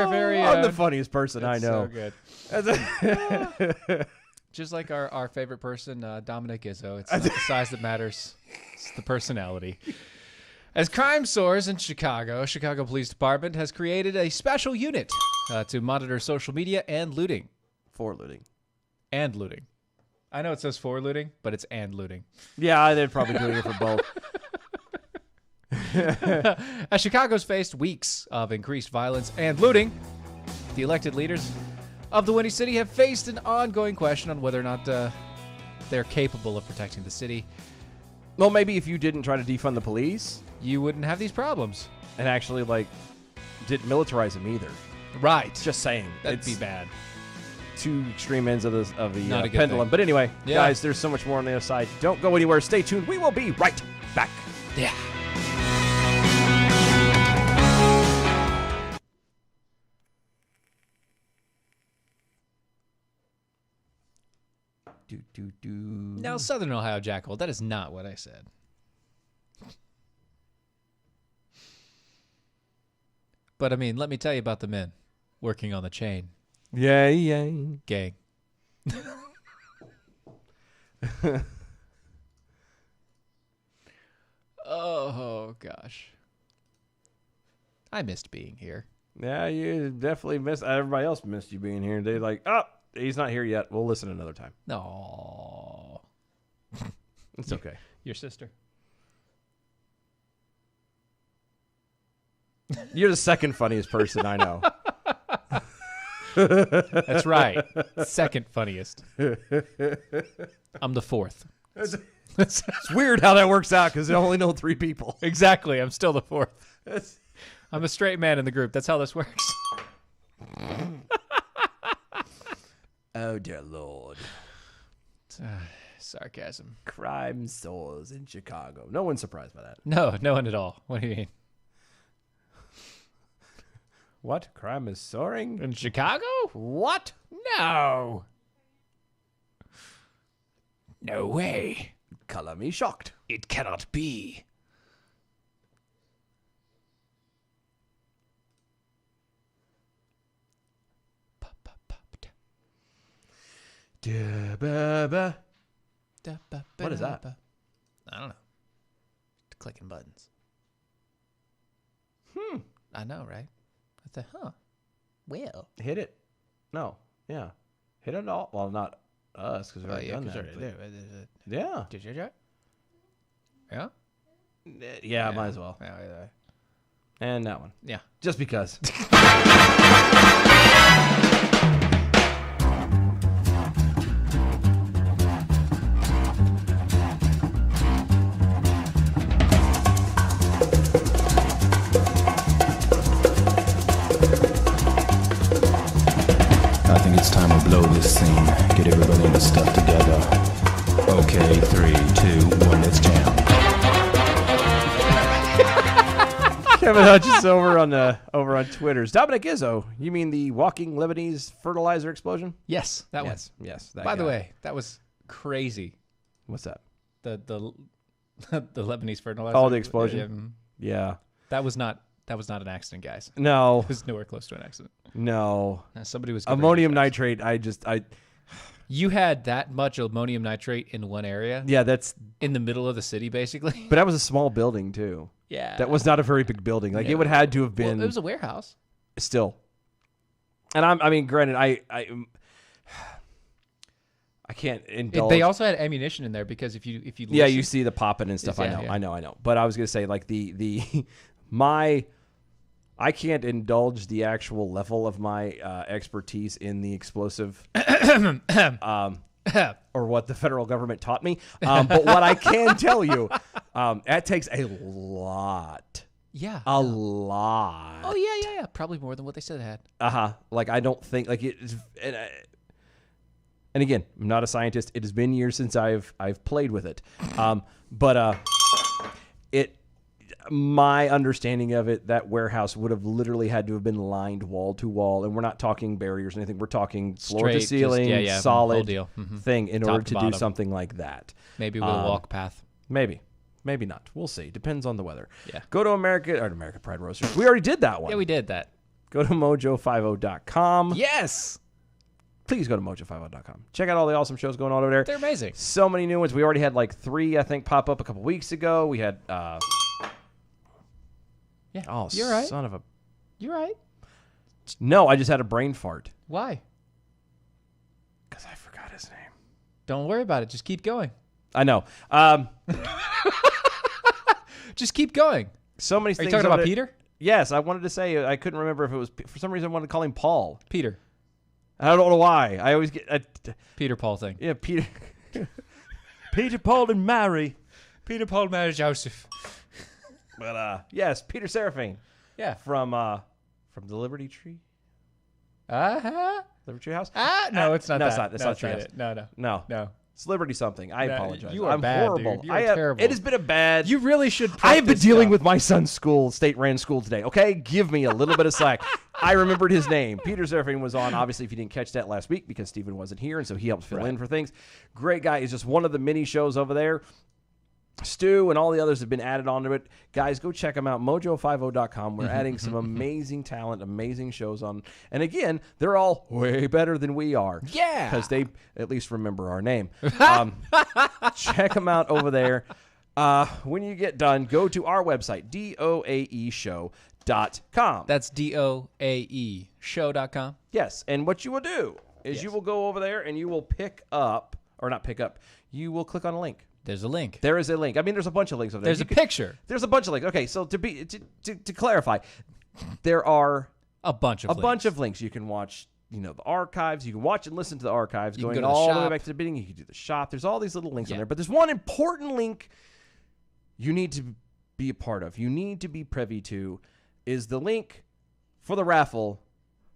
[SPEAKER 6] very.
[SPEAKER 5] I'm the funniest person I
[SPEAKER 6] it's
[SPEAKER 5] know.
[SPEAKER 6] So good. Just like our favorite person, Dominic Izzo. It's not the size that matters; it's the personality. As crime soars in Chicago, Chicago Police Department has created a special unit to monitor social media and looting.
[SPEAKER 5] For looting.
[SPEAKER 6] And looting. I know it says for looting, but it's and looting.
[SPEAKER 5] Yeah, they're probably doing it for both.
[SPEAKER 6] As Chicago's faced weeks of increased violence and looting, The elected leaders of the Windy City have faced an ongoing question on whether or not they're capable of protecting the city.
[SPEAKER 5] Well, maybe if you didn't try to defund the police
[SPEAKER 6] You wouldn't have these problems.
[SPEAKER 5] and actually, like, didn't militarize them either.
[SPEAKER 6] Right.
[SPEAKER 5] Just saying.
[SPEAKER 6] That'd
[SPEAKER 5] It's
[SPEAKER 6] be bad.
[SPEAKER 5] two extreme ends of the
[SPEAKER 6] Not a good
[SPEAKER 5] pendulum.
[SPEAKER 6] thing.
[SPEAKER 5] But anyway,
[SPEAKER 6] Yeah.
[SPEAKER 5] guys, there's so much more on the other side. Don't go anywhere. Stay tuned. We will be right back.
[SPEAKER 6] Yeah. Now, Southern Ohio Jackal, that is not what I said. But, I mean, let me tell you about the men working on the chain
[SPEAKER 5] Yay.
[SPEAKER 6] gang. Oh, gosh. I missed being here.
[SPEAKER 5] Yeah, you definitely missed. Everybody else missed you being here. They like, oh, he's not here yet. We'll listen another time.
[SPEAKER 6] No.
[SPEAKER 5] It's okay.
[SPEAKER 6] Your sister.
[SPEAKER 5] You're the second funniest person I know.
[SPEAKER 6] That's right. Second funniest. I'm the fourth.
[SPEAKER 5] It's weird how that works out because I only know 3 people.
[SPEAKER 6] Exactly. I'm still the fourth. I'm a straight man in the group. That's how this works.
[SPEAKER 5] Oh, dear Lord.
[SPEAKER 6] Sarcasm.
[SPEAKER 5] Crime soars in Chicago. No one's surprised by that.
[SPEAKER 6] No, no one at all. What do you mean?
[SPEAKER 5] What? Crime is soaring?
[SPEAKER 6] In Chicago?
[SPEAKER 5] What?
[SPEAKER 6] No. No way.
[SPEAKER 5] Color me shocked.
[SPEAKER 6] It cannot be.
[SPEAKER 5] What is that?
[SPEAKER 6] I don't know. Clicking buttons. I know, right? I said, well.
[SPEAKER 5] Hit it. No. Yeah. Hit it all. Well, not us because we've already done that. Yeah.
[SPEAKER 6] Did you try? Yeah?
[SPEAKER 5] Yeah, might as well.
[SPEAKER 6] Yeah, either way.
[SPEAKER 5] And that one.
[SPEAKER 6] Yeah.
[SPEAKER 5] Just because.
[SPEAKER 2] I think it's time we blow this scene. Get everybody in the stuff together. Okay, 3, 2, 1, let's jam.
[SPEAKER 5] Kevin Hutchins over on Twitter's. Dominic Izzo, you mean the walking Lebanese fertilizer explosion?
[SPEAKER 6] Yes, that one.
[SPEAKER 5] Yes. That
[SPEAKER 6] By the
[SPEAKER 5] guy.
[SPEAKER 6] way, that was crazy.
[SPEAKER 5] What's that?
[SPEAKER 6] The the Lebanese fertilizer.
[SPEAKER 5] Oh, the explosion? Yeah.
[SPEAKER 6] That was not an accident, guys.
[SPEAKER 5] No.
[SPEAKER 6] It was nowhere close to an accident.
[SPEAKER 5] No.
[SPEAKER 6] Somebody was
[SPEAKER 5] Ammonium nitrate.
[SPEAKER 6] You had that much ammonium nitrate in one area.
[SPEAKER 5] Yeah, that's.
[SPEAKER 6] In the middle of the city, basically.
[SPEAKER 5] But that was a small building too.
[SPEAKER 6] Yeah.
[SPEAKER 5] That was not a very big building. Like
[SPEAKER 6] No.
[SPEAKER 5] it would had to have been.
[SPEAKER 6] Well, it was a warehouse.
[SPEAKER 5] Still. And I mean, granted, I can't indulge.
[SPEAKER 6] They also had ammunition in there because if you
[SPEAKER 5] Yeah,
[SPEAKER 6] listen-
[SPEAKER 5] you see the popping and stuff.
[SPEAKER 6] Yeah,
[SPEAKER 5] I know. But I was gonna say like I can't indulge the actual level of my expertise in the explosive, or what the federal government taught me. But what I can tell you, that takes a lot.
[SPEAKER 6] Yeah.
[SPEAKER 5] A lot.
[SPEAKER 6] Oh yeah. Probably more than what they said they had.
[SPEAKER 5] Like I don't think like it. And again, I'm not a scientist. It has been years since I've played with it. But my understanding of it, that warehouse would have literally had to have been lined wall to wall, and we're not talking barriers or anything. We're talking floor
[SPEAKER 6] Straight,
[SPEAKER 5] to
[SPEAKER 6] just-
[SPEAKER 5] ceiling,
[SPEAKER 6] whole
[SPEAKER 5] solid
[SPEAKER 6] deal. Mhm.
[SPEAKER 5] thing in
[SPEAKER 6] Top
[SPEAKER 5] order
[SPEAKER 6] to
[SPEAKER 5] to do
[SPEAKER 6] bottom.
[SPEAKER 5] something like that.
[SPEAKER 6] Maybe with a walk path.
[SPEAKER 5] Maybe not. We'll see. Depends on the weather.
[SPEAKER 6] Yeah.
[SPEAKER 5] Go to American Pride Roasters. We already did that one.
[SPEAKER 6] Yeah, we did that.
[SPEAKER 5] Go to mojo50.com.
[SPEAKER 6] Yes.
[SPEAKER 5] Please go to mojo50.com. Check out all the awesome shows going on over there.
[SPEAKER 6] They're amazing.
[SPEAKER 5] So many new ones. We already had like 3, I think, pop up a couple weeks ago. We had.
[SPEAKER 6] Yeah.
[SPEAKER 5] Oh,
[SPEAKER 6] You're right.
[SPEAKER 5] son of a.
[SPEAKER 6] You're right.
[SPEAKER 5] No, I just had a brain fart.
[SPEAKER 6] Why?
[SPEAKER 5] Because I forgot his name.
[SPEAKER 6] Don't worry about it. Just keep going.
[SPEAKER 5] I know.
[SPEAKER 6] Just keep going.
[SPEAKER 5] So many
[SPEAKER 6] Are
[SPEAKER 5] things.
[SPEAKER 6] you talking
[SPEAKER 5] over
[SPEAKER 6] about
[SPEAKER 5] there.
[SPEAKER 6] Peter?
[SPEAKER 5] Yes, I wanted to say I couldn't remember if it was for some reason I wanted to call him Paul.
[SPEAKER 6] Peter.
[SPEAKER 5] I don't know why. I always get
[SPEAKER 6] Peter Paul thing.
[SPEAKER 5] yeah, Peter. Peter, Paul, and Mary.
[SPEAKER 6] Peter Paul, Mary, Joseph.
[SPEAKER 5] But yes, Peter Seraphine.
[SPEAKER 6] Yeah.
[SPEAKER 5] From the Liberty Tree. Liberty Tree House.
[SPEAKER 6] No, it's not
[SPEAKER 5] no,
[SPEAKER 6] that.
[SPEAKER 5] It's not Tree House.
[SPEAKER 6] it. No.
[SPEAKER 5] No. It's Liberty something. I apologize.
[SPEAKER 6] you are
[SPEAKER 5] I'm
[SPEAKER 6] bad,
[SPEAKER 5] horrible.
[SPEAKER 6] dude. You are terrible.
[SPEAKER 5] It has been a bad.
[SPEAKER 6] You really should.
[SPEAKER 5] I have been dealing with my son's school, state-ran school today. Okay, give me a little bit of slack. I remembered his name. Peter Seraphine was on. Obviously, if you didn't catch that last week, because Stephen wasn't here, and so he helped fill in for things. Great guy. He's just one of the many shows over there. Stu and all the others have been added onto it. Guys, go check them out. Mojo50.com. We're adding some amazing talent, amazing shows on. And again, they're all way better than we are.
[SPEAKER 6] Yeah.
[SPEAKER 5] Because they at least remember our name. Check them out over there. When you get done, go to our website, doaeshow.com.
[SPEAKER 6] That's DOAE show.com.
[SPEAKER 5] Yes. And what you will do is you will go over there and you will pick up, or not pick up, you will click on a link.
[SPEAKER 6] There's a link.
[SPEAKER 5] There is a link. I mean, there's a bunch of links over there.
[SPEAKER 6] There's a picture.
[SPEAKER 5] There's a bunch of links. Okay, so to clarify, there are
[SPEAKER 6] A bunch of
[SPEAKER 5] links. You can watch, the archives. You can watch and listen to the archives,
[SPEAKER 6] You can
[SPEAKER 5] going
[SPEAKER 6] go to the
[SPEAKER 5] all the way
[SPEAKER 6] shop.
[SPEAKER 5] back to the beginning. You can do the shop. There's all these little links on there, but there's one important link you need to be a part of. You need to be privy to is the link for the raffle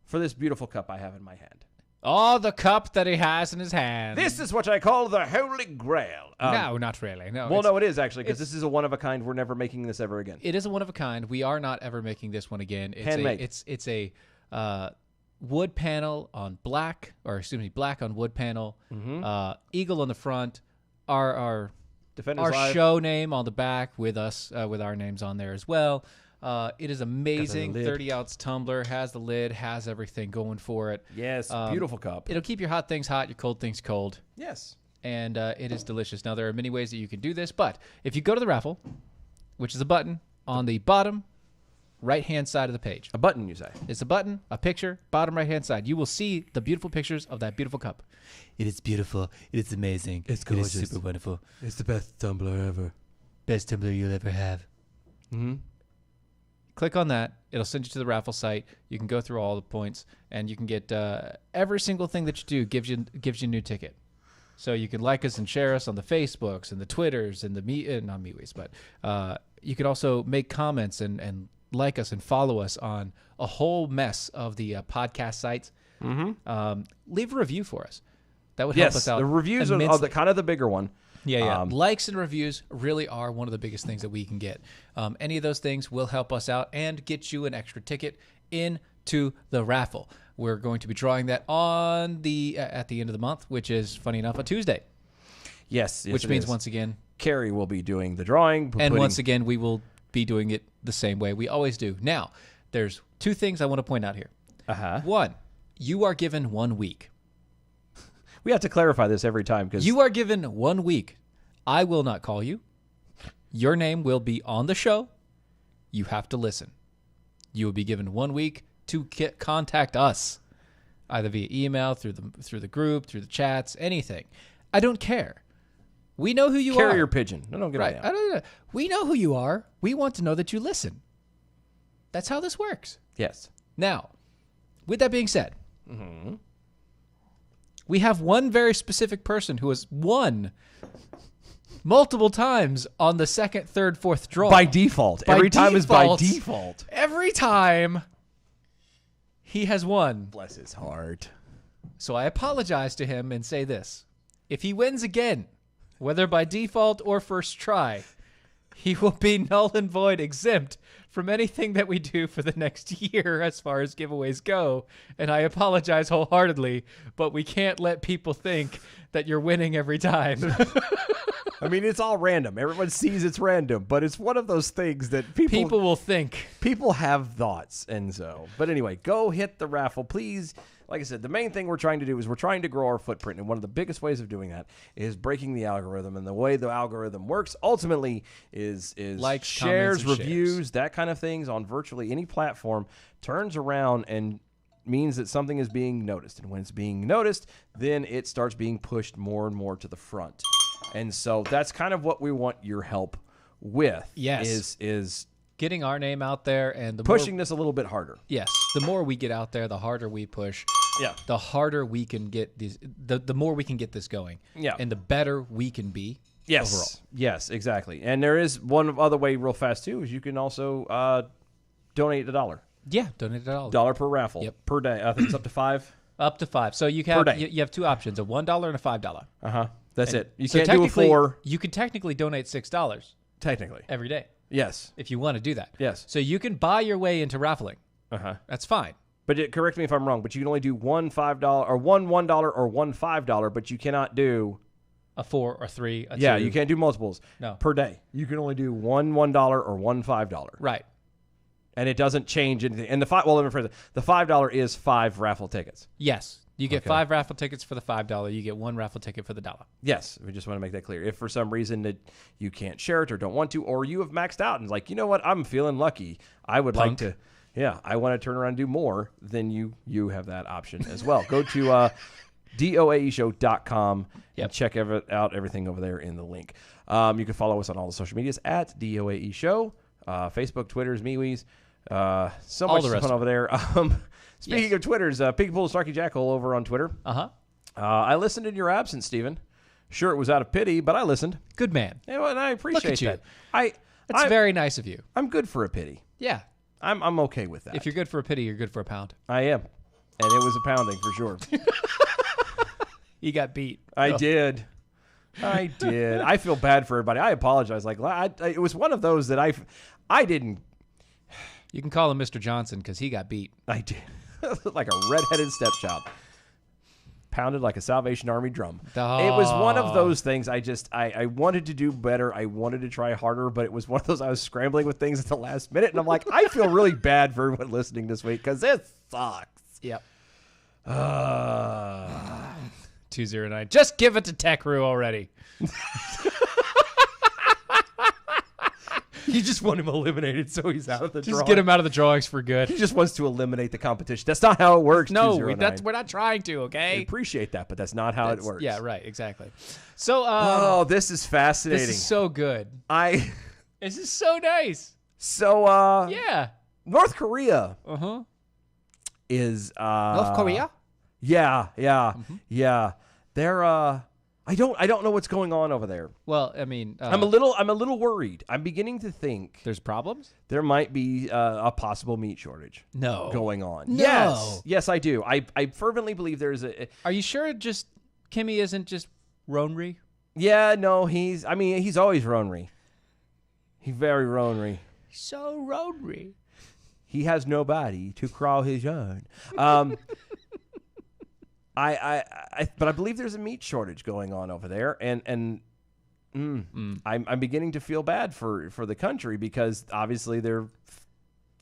[SPEAKER 5] for this beautiful cup I have in my hand.
[SPEAKER 6] Oh, the cup that he has in his hand.
[SPEAKER 5] This is what I call the Holy Grail.
[SPEAKER 6] No, not really. No.
[SPEAKER 5] Well, no, it is actually, because this is a one of a kind. We're never making this ever again.
[SPEAKER 6] It is a one of a kind. We are not ever making this one again. It's
[SPEAKER 5] Handmade.
[SPEAKER 6] It's a wood panel on black, black on wood panel. Eagle on the front. Our
[SPEAKER 5] Defenders Live.
[SPEAKER 6] show name on the back with us with our names on there as well. It is amazing. 30-ounce tumbler, has the lid, has everything going for it.
[SPEAKER 5] Yes, beautiful cup.
[SPEAKER 6] It'll keep your hot things hot, your cold things cold.
[SPEAKER 5] Yes.
[SPEAKER 6] And it is delicious. Now, there are many ways that you can do this, but if you go to the raffle, which is a button on the bottom right-hand side of the page.
[SPEAKER 5] A button, you say?
[SPEAKER 6] It's a button, a picture, bottom right-hand side. You will see the beautiful pictures of that beautiful cup. It is beautiful. It is amazing.
[SPEAKER 5] It's gorgeous.
[SPEAKER 6] It is super wonderful.
[SPEAKER 5] It's the best tumbler ever.
[SPEAKER 6] Best tumbler you'll ever have.
[SPEAKER 5] Mm-hmm.
[SPEAKER 6] Click on that. It'll send you to the raffle site. You can go through all the points, and you can get every single thing that you do gives you a new ticket. So you can like us and share us on the Facebooks and the Twitters and the not MeWe's, but you can also make comments and like us and follow us on a whole mess of the podcast sites. Mm-hmm. Leave a review for us. That would help us out.
[SPEAKER 5] The reviews are the kind of the bigger one.
[SPEAKER 6] Yeah. Likes and reviews really are one of the biggest things that we can get. Any of those things will help us out and get you an extra ticket into the raffle. We're going to be drawing that on at the end of the month, which is, funny enough, a Tuesday.
[SPEAKER 5] Yes,
[SPEAKER 6] which means once again,
[SPEAKER 5] Carrie will be doing the drawing.
[SPEAKER 6] Once again, we will be doing it the same way we always do. Now, there's two things I want to point out here. One, you are given 1 week.
[SPEAKER 5] We have to clarify this every time because
[SPEAKER 6] you are given 1 week. I will not call you. Your name will be on the show. You have to listen. You will be given 1 week to contact us, either via email, through the group, through the chats, anything. I don't care. We know who you are.
[SPEAKER 5] Carrier pigeon. No, don't get
[SPEAKER 6] right. I don't know. We know who you are. We want to know that you listen. That's how this works.
[SPEAKER 5] Yes.
[SPEAKER 6] Now, with that being said, we have one very specific person who has won multiple times on the second, third, fourth draw.
[SPEAKER 5] By default. Every time is by default.
[SPEAKER 6] Every time he has won.
[SPEAKER 5] Bless his heart.
[SPEAKER 6] So I apologize to him and say this. If he wins again, whether by default or first try, he will be null and void exempt from anything that we do for the next year as far as giveaways go. And I apologize wholeheartedly, but we can't let people think that you're winning every time.
[SPEAKER 5] I mean, it's all random. Everyone sees it's random, but it's one of those things that people
[SPEAKER 6] will think.
[SPEAKER 5] People have thoughts, and so. But anyway, go hit the raffle, please. Like I said, the main thing we're trying to do is we're trying to grow our footprint, and one of the biggest ways of doing that is breaking the algorithm. And the way the algorithm works ultimately is
[SPEAKER 6] likes,
[SPEAKER 5] shares,
[SPEAKER 6] comments, and
[SPEAKER 5] reviews,
[SPEAKER 6] shares.
[SPEAKER 5] That kind of things on virtually any platform turns around and means that something is being noticed. And when it's being noticed, then it starts being pushed more and more to the front. And so that's kind of what we want your help with.
[SPEAKER 6] Yes.
[SPEAKER 5] Is
[SPEAKER 6] getting our name out there and the
[SPEAKER 5] Pushing
[SPEAKER 6] more,
[SPEAKER 5] this a little bit harder.
[SPEAKER 6] yes, the more we get out there, the harder we push.
[SPEAKER 5] Yeah.
[SPEAKER 6] The harder we can get these. The more we can get this going.
[SPEAKER 5] Yeah.
[SPEAKER 6] And the better we can be.
[SPEAKER 5] Yes.
[SPEAKER 6] Overall.
[SPEAKER 5] Yes, exactly. And there is one other way real fast, too, is you can also donate $1.
[SPEAKER 6] Yeah. Donate it all.
[SPEAKER 5] $1 per raffle.
[SPEAKER 6] Yep.
[SPEAKER 5] Per day. I think it's up to 5.
[SPEAKER 6] Up to 5. So you
[SPEAKER 5] Per
[SPEAKER 6] have
[SPEAKER 5] day.
[SPEAKER 6] you have 2 options: a $1 and a $5.
[SPEAKER 5] Uh-huh. That's it. You
[SPEAKER 6] So
[SPEAKER 5] can't do a
[SPEAKER 6] technically,
[SPEAKER 5] 4,
[SPEAKER 6] You can technically donate $6
[SPEAKER 5] technically.
[SPEAKER 6] every day
[SPEAKER 5] Yes.
[SPEAKER 6] if you want to do that.
[SPEAKER 5] Yes.
[SPEAKER 6] So you can buy your way into raffling.
[SPEAKER 5] Uh-huh.
[SPEAKER 6] That's fine.
[SPEAKER 5] But correct me if I'm wrong, but you can only do one $5 or one $1 or one $5, but you cannot do
[SPEAKER 6] A 4 or 3. A 2.
[SPEAKER 5] you can't do multiples
[SPEAKER 6] No.
[SPEAKER 5] per day. You can only do one $1 or one $5.
[SPEAKER 6] Right.
[SPEAKER 5] And it doesn't change anything. And let me phrase it. The $5 is 5 raffle tickets.
[SPEAKER 6] Yes. You get
[SPEAKER 5] Okay.
[SPEAKER 6] 5 raffle tickets for the $5. You get 1 raffle ticket for the $1.
[SPEAKER 5] Yes, we just want to make that clear. If for some reason that you can't share it or don't want to, or you have maxed out and like, you know what, I'm feeling lucky. I would like to, I want to turn around and do more, then you have that option as well. Go to doaeshow.com and check out everything over there in the link. You can follow us on all the social medias at DOAE Show, Facebook, Twitter's, MeWe's. So much fun over there. Speaking of Twitters, Pigpool Snarky Jackal over on Twitter.
[SPEAKER 6] Uh-huh.
[SPEAKER 5] I listened in your absence, Stephen. Sure, it was out of pity, but I listened.
[SPEAKER 6] Good man.
[SPEAKER 5] And I appreciate
[SPEAKER 6] you.
[SPEAKER 5] that.
[SPEAKER 6] It's very nice of you.
[SPEAKER 5] I'm good for a pity.
[SPEAKER 6] Yeah.
[SPEAKER 5] I'm okay with that.
[SPEAKER 6] If you're good for a pity, you're good for a pound.
[SPEAKER 5] I am. And it was a pounding for sure.
[SPEAKER 6] You got beat.
[SPEAKER 5] I did. I feel bad for everybody. I apologize. Like it was one of those that I didn't.
[SPEAKER 6] You can call him Mr. Johnson because he got beat.
[SPEAKER 5] I did. Like a redheaded stepchild. Pounded like a Salvation Army drum.
[SPEAKER 6] Oh.
[SPEAKER 5] It was one of those things. I wanted to do better. I wanted to try harder, but it was one of those I was scrambling with things at the last minute. And I'm like, I feel really bad for everyone listening this week because it sucks.
[SPEAKER 6] Yep. 209. Just give it to Techru already.
[SPEAKER 5] You just want him eliminated so he's out of the drawing.
[SPEAKER 6] Just get him out of the drawings for good.
[SPEAKER 5] He just wants to eliminate the competition. That's not how it works.
[SPEAKER 6] No,
[SPEAKER 5] 209.
[SPEAKER 6] we're not trying to,
[SPEAKER 5] I
[SPEAKER 6] okay?
[SPEAKER 5] appreciate that, but that's not how it works.
[SPEAKER 6] Yeah, right, exactly. So,
[SPEAKER 5] this is fascinating.
[SPEAKER 6] this is so good. This is so nice. Yeah.
[SPEAKER 5] North Korea
[SPEAKER 6] Uh-huh.
[SPEAKER 5] is
[SPEAKER 6] North Korea?
[SPEAKER 5] Yeah. They're I don't know what's going on over there.
[SPEAKER 6] Well, I mean,
[SPEAKER 5] I'm a little worried. I'm beginning to think
[SPEAKER 6] there's problems?
[SPEAKER 5] there might be a possible meat shortage
[SPEAKER 6] No.
[SPEAKER 5] going on.
[SPEAKER 6] No.
[SPEAKER 5] Yes, I do. I fervently believe there's a.
[SPEAKER 6] Are you sure just Kimmy isn't just Ronry?
[SPEAKER 5] Yeah, no, he's always Ronry. He's very Ronry.
[SPEAKER 6] So Ronry.
[SPEAKER 5] He has nobody to crawl his own. But I believe there's a meat shortage going on over there, and I'm beginning to feel bad for the country because obviously they're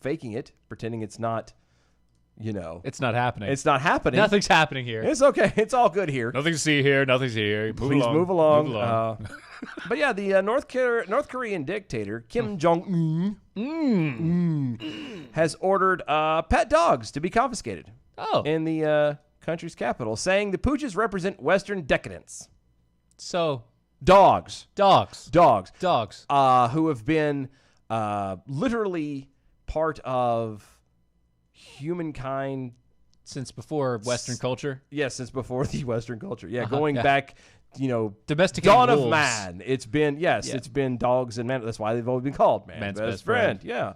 [SPEAKER 5] faking it, pretending it's not,
[SPEAKER 6] It's not happening.
[SPEAKER 5] it's not happening.
[SPEAKER 6] Nothing's happening here.
[SPEAKER 5] It's okay. It's all good here.
[SPEAKER 6] Nothing to see here. Nothing's here.
[SPEAKER 5] Please move along. But yeah, the North Korean dictator Kim Jong has ordered pet dogs to be confiscated.
[SPEAKER 6] Oh.
[SPEAKER 5] In the country's capital, saying the pooches represent Western decadence.
[SPEAKER 6] So
[SPEAKER 5] Dogs,
[SPEAKER 6] dogs,
[SPEAKER 5] who have been literally part of humankind
[SPEAKER 6] since before Western culture.
[SPEAKER 5] Yes, since before the Western culture. Yeah, going back,
[SPEAKER 6] Domesticated
[SPEAKER 5] dawn
[SPEAKER 6] wolves.
[SPEAKER 5] of man. It's been it's been dogs and man. That's why they've always been called man's best friend. Yeah.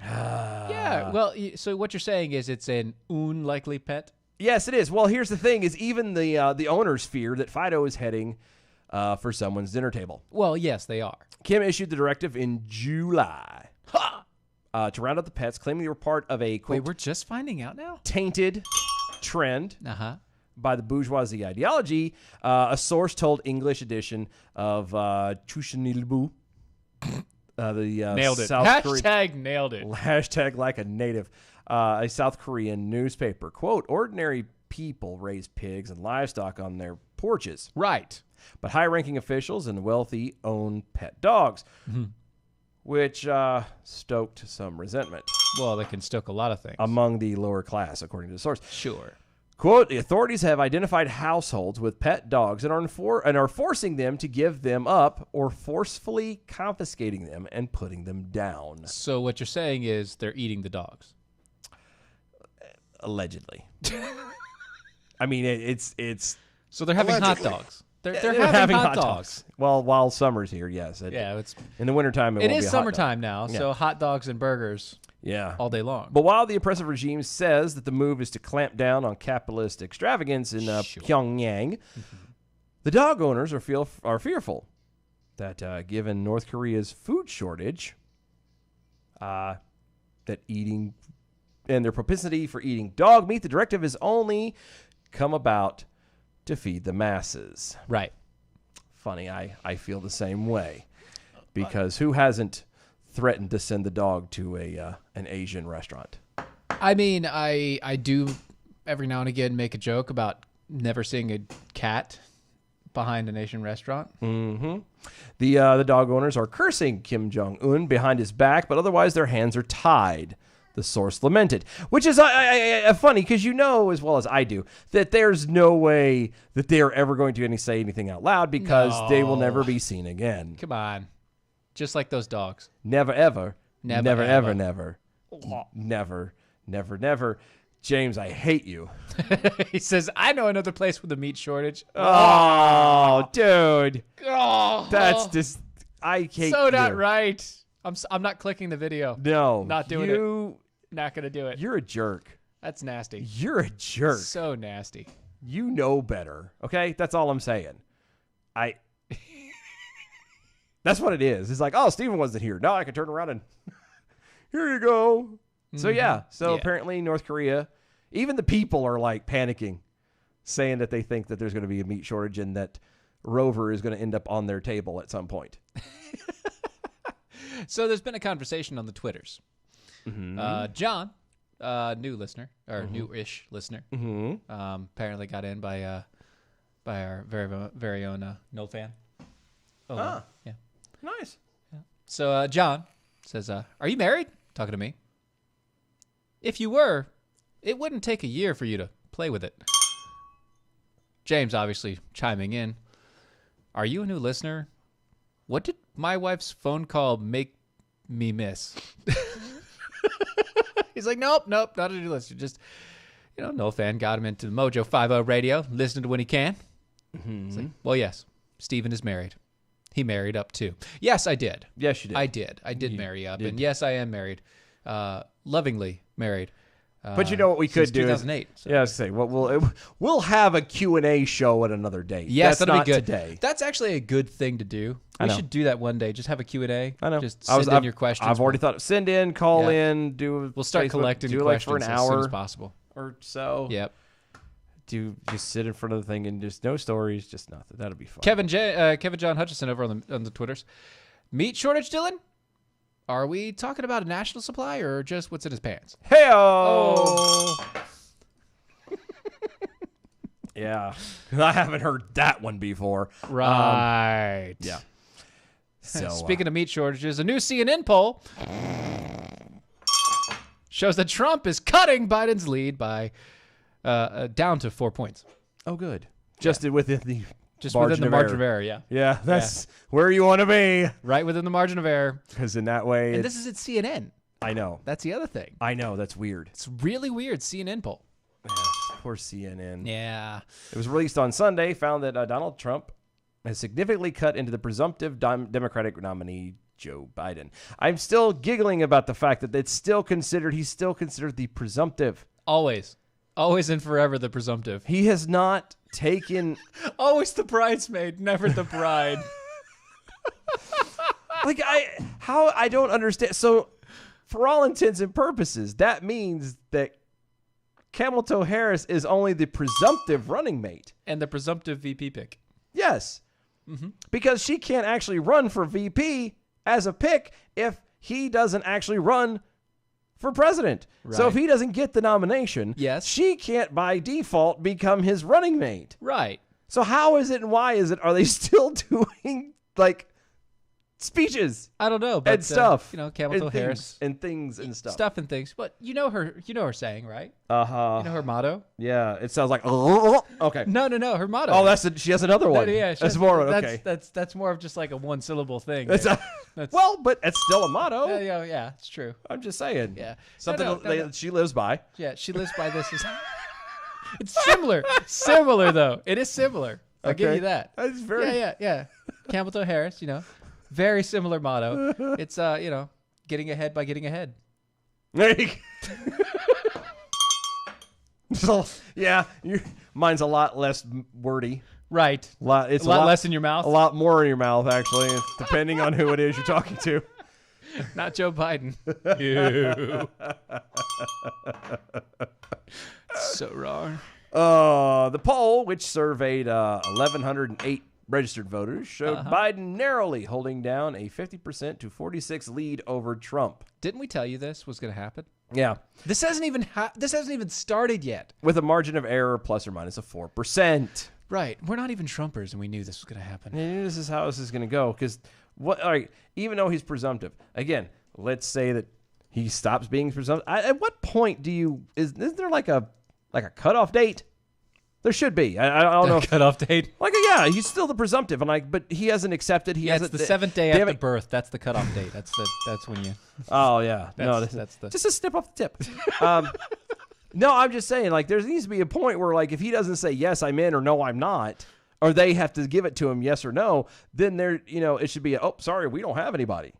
[SPEAKER 6] Yeah. Well, so what you're saying is it's an unlikely pet.
[SPEAKER 5] Yes, it is. Well, here's the thing: is even the owners fear that Fido is heading for someone's dinner table.
[SPEAKER 6] Well, yes, they are.
[SPEAKER 5] Kim issued the directive in July to round up the pets, claiming they were part of a quote,
[SPEAKER 6] Wait, we're just finding out now?
[SPEAKER 5] tainted trend
[SPEAKER 6] Uh-huh.
[SPEAKER 5] by the bourgeoisie ideology. A source told English edition of Chushanilbu.
[SPEAKER 6] Nailed it.
[SPEAKER 5] South
[SPEAKER 6] Hashtag nailed it.
[SPEAKER 5] Hashtag like a native. A South Korean newspaper. Quote, ordinary people raise pigs and livestock on their porches.
[SPEAKER 6] Right.
[SPEAKER 5] But high-ranking officials and wealthy own pet dogs, which stoked some resentment
[SPEAKER 6] Well, they can stoke a lot of things.
[SPEAKER 5] among the lower class, according to the source.
[SPEAKER 6] Sure.
[SPEAKER 5] Quote, the authorities have identified households with pet dogs and are forcing them to give them up or forcefully confiscating them and putting them down.
[SPEAKER 6] So what you're saying is they're eating the dogs.
[SPEAKER 5] Allegedly. I mean, it's
[SPEAKER 6] So they're having
[SPEAKER 4] Allegedly.
[SPEAKER 6] hot dogs. They're having hot dogs.
[SPEAKER 5] Well, while summer's here, yes.
[SPEAKER 6] Yeah, it's
[SPEAKER 5] In the wintertime, it
[SPEAKER 6] it
[SPEAKER 5] won't
[SPEAKER 6] is
[SPEAKER 5] be a hot dog.
[SPEAKER 6] summertime now, so hot dogs and burgers
[SPEAKER 5] Yeah.
[SPEAKER 6] all day long.
[SPEAKER 5] But while the oppressive regime says that the move is to clamp down on capitalist extravagance in Pyongyang, the dog owners are fearful that given North Korea's food shortage, that eating and their propensity for eating dog meat, the directive has only come about to feed the masses.
[SPEAKER 6] Right.
[SPEAKER 5] Funny, I feel the same way, because who hasn't threatened to send the dog to an Asian restaurant?
[SPEAKER 6] I mean, I do every now and again make a joke about never seeing a cat behind an Asian restaurant.
[SPEAKER 5] Mm-hmm. The dog owners are cursing Kim Jong-un behind his back, but otherwise their hands are tied, the source lamented. Which is funny, because you know as well as I do that there's no way that they are ever going to say anything out loud, because they will never be seen again.
[SPEAKER 6] Come on. Just like those dogs.
[SPEAKER 5] Never, ever.
[SPEAKER 6] Never,
[SPEAKER 5] Never,
[SPEAKER 6] ever.
[SPEAKER 5] ever, never. Never, never, never. James, I hate you.
[SPEAKER 6] He says, I know another place with a meat shortage.
[SPEAKER 5] Oh, dude.
[SPEAKER 6] Oh,
[SPEAKER 5] That's just... I hate
[SPEAKER 6] so
[SPEAKER 5] you.
[SPEAKER 6] not right. I'm not clicking the video.
[SPEAKER 5] No.
[SPEAKER 6] Not doing it. Not going to do it.
[SPEAKER 5] You're a jerk.
[SPEAKER 6] That's nasty.
[SPEAKER 5] You're a jerk.
[SPEAKER 6] So nasty.
[SPEAKER 5] You know better. Okay? That's all I'm saying. That's what it is. It's like, oh, Steven wasn't here. Now I can turn around and here you go. So yeah. So apparently North Korea, even the people are like panicking, saying that they think that there's going to be a meat shortage and that Rover is going to end up on their table at some point.
[SPEAKER 6] So there's been a conversation on the Twitters. John, new listener, or new-ish listener, apparently got in by our very own Noel fan. Oh, yeah.
[SPEAKER 5] Nice.
[SPEAKER 6] So John says, are you married? Talking to me. If you were, it wouldn't take a year for you to play with it. James obviously chiming in. Are you a new listener? What did my wife's phone call make me miss? He's like, nope, not a new listener. Just, Noel fan got him into Mojo 50 radio, listening to when he can. He's like, well, yes, Steven is married. He married up too. Yes, I did.
[SPEAKER 5] Yes, you did.
[SPEAKER 6] I did marry up. And yes, I am married. Lovingly married.
[SPEAKER 5] But you know what we could do?
[SPEAKER 6] 2008. So.
[SPEAKER 5] Yeah, I was saying, we'll have a Q&A show at another date.
[SPEAKER 6] Yes,
[SPEAKER 5] that's
[SPEAKER 6] that'll
[SPEAKER 5] not
[SPEAKER 6] be good.
[SPEAKER 5] Today.
[SPEAKER 6] That's actually a good thing to do. We should do that one day. Just have a Q&A.
[SPEAKER 5] I know.
[SPEAKER 6] Just send in your questions.
[SPEAKER 5] I've already thought. Send in, call in, do.
[SPEAKER 6] We'll start
[SPEAKER 5] Facebook,
[SPEAKER 6] collecting
[SPEAKER 5] do
[SPEAKER 6] questions
[SPEAKER 5] for an
[SPEAKER 6] as
[SPEAKER 5] hour
[SPEAKER 6] soon as possible.
[SPEAKER 5] or so.
[SPEAKER 6] Yep.
[SPEAKER 5] Do just sit in front of the thing and just no stories, just nothing. That'll be fun.
[SPEAKER 6] Kevin John Hutchison over on the Twitters. Meat shortage, Dylan? Are we talking about a national supply or just what's in his pants?
[SPEAKER 5] Hey-o! Yeah. I haven't heard that one before.
[SPEAKER 6] Right.
[SPEAKER 5] Yeah. So,
[SPEAKER 6] Speaking of meat shortages, a new CNN poll shows that Trump is cutting Biden's lead by down to 4 points.
[SPEAKER 5] oh, good. Just within the
[SPEAKER 6] Just
[SPEAKER 5] margin
[SPEAKER 6] within the
[SPEAKER 5] of
[SPEAKER 6] margin
[SPEAKER 5] error.
[SPEAKER 6] of error, yeah.
[SPEAKER 5] Yeah, that's where you want to be.
[SPEAKER 6] Right within the margin of error.
[SPEAKER 5] Because in that way,
[SPEAKER 6] And this is at CNN.
[SPEAKER 5] I know.
[SPEAKER 6] That's the other thing.
[SPEAKER 5] I know. That's weird.
[SPEAKER 6] It's really weird, CNN poll.
[SPEAKER 5] Poor CNN.
[SPEAKER 6] Yeah.
[SPEAKER 5] It was released on Sunday, found that Donald Trump has significantly cut into the presumptive Democratic nominee, Joe Biden. I'm still giggling about the fact that he's still considered the presumptive.
[SPEAKER 6] Always. Always and forever the presumptive.
[SPEAKER 5] He has not taken...
[SPEAKER 6] Always the bridesmaid, never the bride.
[SPEAKER 5] I don't understand. So, for all intents and purposes, that means that Kamala Harris is only the presumptive running mate.
[SPEAKER 6] And the presumptive VP pick.
[SPEAKER 5] Yes. Because she can't actually run for VP as a pick if he doesn't actually run for president.
[SPEAKER 6] Right.
[SPEAKER 5] So if he doesn't get the nomination,
[SPEAKER 6] Yes.
[SPEAKER 5] she can't by default become his running mate.
[SPEAKER 6] Right.
[SPEAKER 5] So how is it and why is it? Are they still doing speeches
[SPEAKER 6] I don't know, but
[SPEAKER 5] and stuff.
[SPEAKER 6] you know, Camel Toe
[SPEAKER 5] and
[SPEAKER 6] Harris,
[SPEAKER 5] things and stuff.
[SPEAKER 6] stuff and things. But you know her saying, right?
[SPEAKER 5] Uh-huh.
[SPEAKER 6] You know her motto.
[SPEAKER 5] Yeah, it sounds like okay.
[SPEAKER 6] No, her motto.
[SPEAKER 5] Oh, she has another one.
[SPEAKER 6] Yeah,
[SPEAKER 5] that's more okay.
[SPEAKER 6] That's more of just like a one syllable thing.
[SPEAKER 5] Well, but it's still a motto.
[SPEAKER 6] Yeah, it's true.
[SPEAKER 5] I'm just saying.
[SPEAKER 6] Yeah,
[SPEAKER 5] something
[SPEAKER 6] No.
[SPEAKER 5] she lives by.
[SPEAKER 6] Yeah, she lives by this. It's similar though. It is similar. I'll give you that.
[SPEAKER 5] That's very.
[SPEAKER 6] Yeah. Camel Toe Harris, you know, very similar motto. It's you know, getting ahead by getting ahead.
[SPEAKER 5] There you go. So, yeah, mine's a lot less wordy.
[SPEAKER 6] Right.
[SPEAKER 5] It's
[SPEAKER 6] a lot less in your mouth.
[SPEAKER 5] A lot more in your mouth, actually, depending on who it is you're talking to.
[SPEAKER 6] Not Joe Biden. Ew. So wrong.
[SPEAKER 5] The poll, which surveyed 1,108 registered voters, showed Biden narrowly holding down a 50% to 46 lead over Trump.
[SPEAKER 6] Didn't we tell you this was going to happen?
[SPEAKER 5] Yeah.
[SPEAKER 6] This hasn't even started yet.
[SPEAKER 5] With a margin of error plus or minus of 4%.
[SPEAKER 6] Right. We're not even Trumpers, and we knew this was going to happen.
[SPEAKER 5] And this is how this is going to go. Because all right, even though he's presumptive, again, let's say that he stops being presumptive. At what point is there like a cutoff date? There should be. I don't know.
[SPEAKER 6] Cutoff date.
[SPEAKER 5] Like, yeah, he's still the presumptive, and but he hasn't accepted.
[SPEAKER 6] It's the 7th day after birth. That's the cutoff date. That's when you.
[SPEAKER 5] Oh yeah,
[SPEAKER 6] that's
[SPEAKER 5] just a snip off the tip. No, I'm just saying, like, there needs to be a point where, like, if he doesn't say yes, I'm in, or no, I'm not, or they have to give it to him, yes or no, then it should be sorry, we don't have anybody.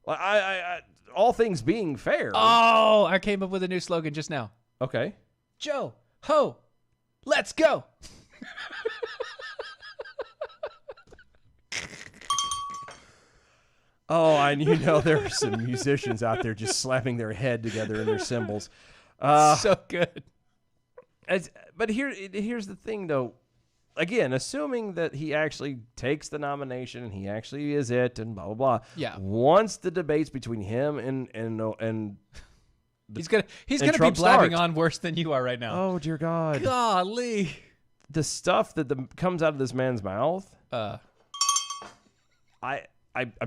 [SPEAKER 5] I all things being fair.
[SPEAKER 6] Oh, I came up with a new slogan just now.
[SPEAKER 5] Okay.
[SPEAKER 6] Joe, ho, let's go.
[SPEAKER 5] Oh, and there are some musicians out there just slapping their head together in their cymbals.
[SPEAKER 6] So good.
[SPEAKER 5] But here's the thing, though. Again, assuming that he actually takes the nomination and he actually is it, and blah blah blah.
[SPEAKER 6] Yeah.
[SPEAKER 5] Once the debates between him and
[SPEAKER 6] he's gonna be
[SPEAKER 5] Trump
[SPEAKER 6] blabbing
[SPEAKER 5] start.
[SPEAKER 6] on worse than you are right now.
[SPEAKER 5] Oh dear God.
[SPEAKER 6] Golly.
[SPEAKER 5] The stuff that comes out of this man's mouth. I'm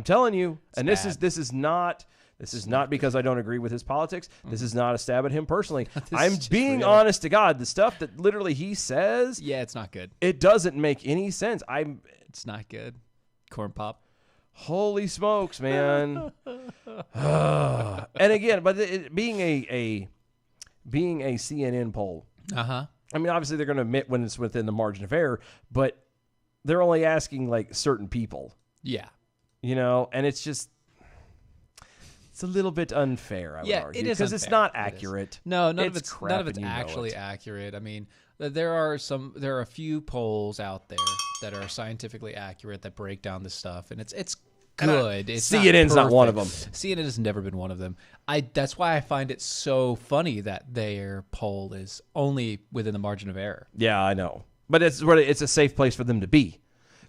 [SPEAKER 5] telling you, and
[SPEAKER 6] bad.
[SPEAKER 5] this is not because I don't agree with his politics. This is not a stab at him personally. I'm being honest to God. The stuff that literally he says,
[SPEAKER 6] yeah, it's not good.
[SPEAKER 5] It doesn't make any sense.
[SPEAKER 6] It's not good. Corn pop.
[SPEAKER 5] Holy smokes, man. And again, but being a CNN poll.
[SPEAKER 6] Uh-huh.
[SPEAKER 5] I mean, obviously they're going to admit when it's within the margin of error, but they're only asking like certain people.
[SPEAKER 6] Yeah.
[SPEAKER 5] And it's just it's a little bit unfair, I would argue.
[SPEAKER 6] It is
[SPEAKER 5] because it's not accurate.
[SPEAKER 6] No, none of it's
[SPEAKER 5] crap,
[SPEAKER 6] actually accurate. I mean, there are a few polls out there that are scientifically accurate that break down this stuff, and it's good.
[SPEAKER 5] CNN's not one of them.
[SPEAKER 6] CNN has never been one of them. That's why I find it so funny that their poll is only within the margin of error.
[SPEAKER 5] Yeah, I know. But it's a safe place for them to be.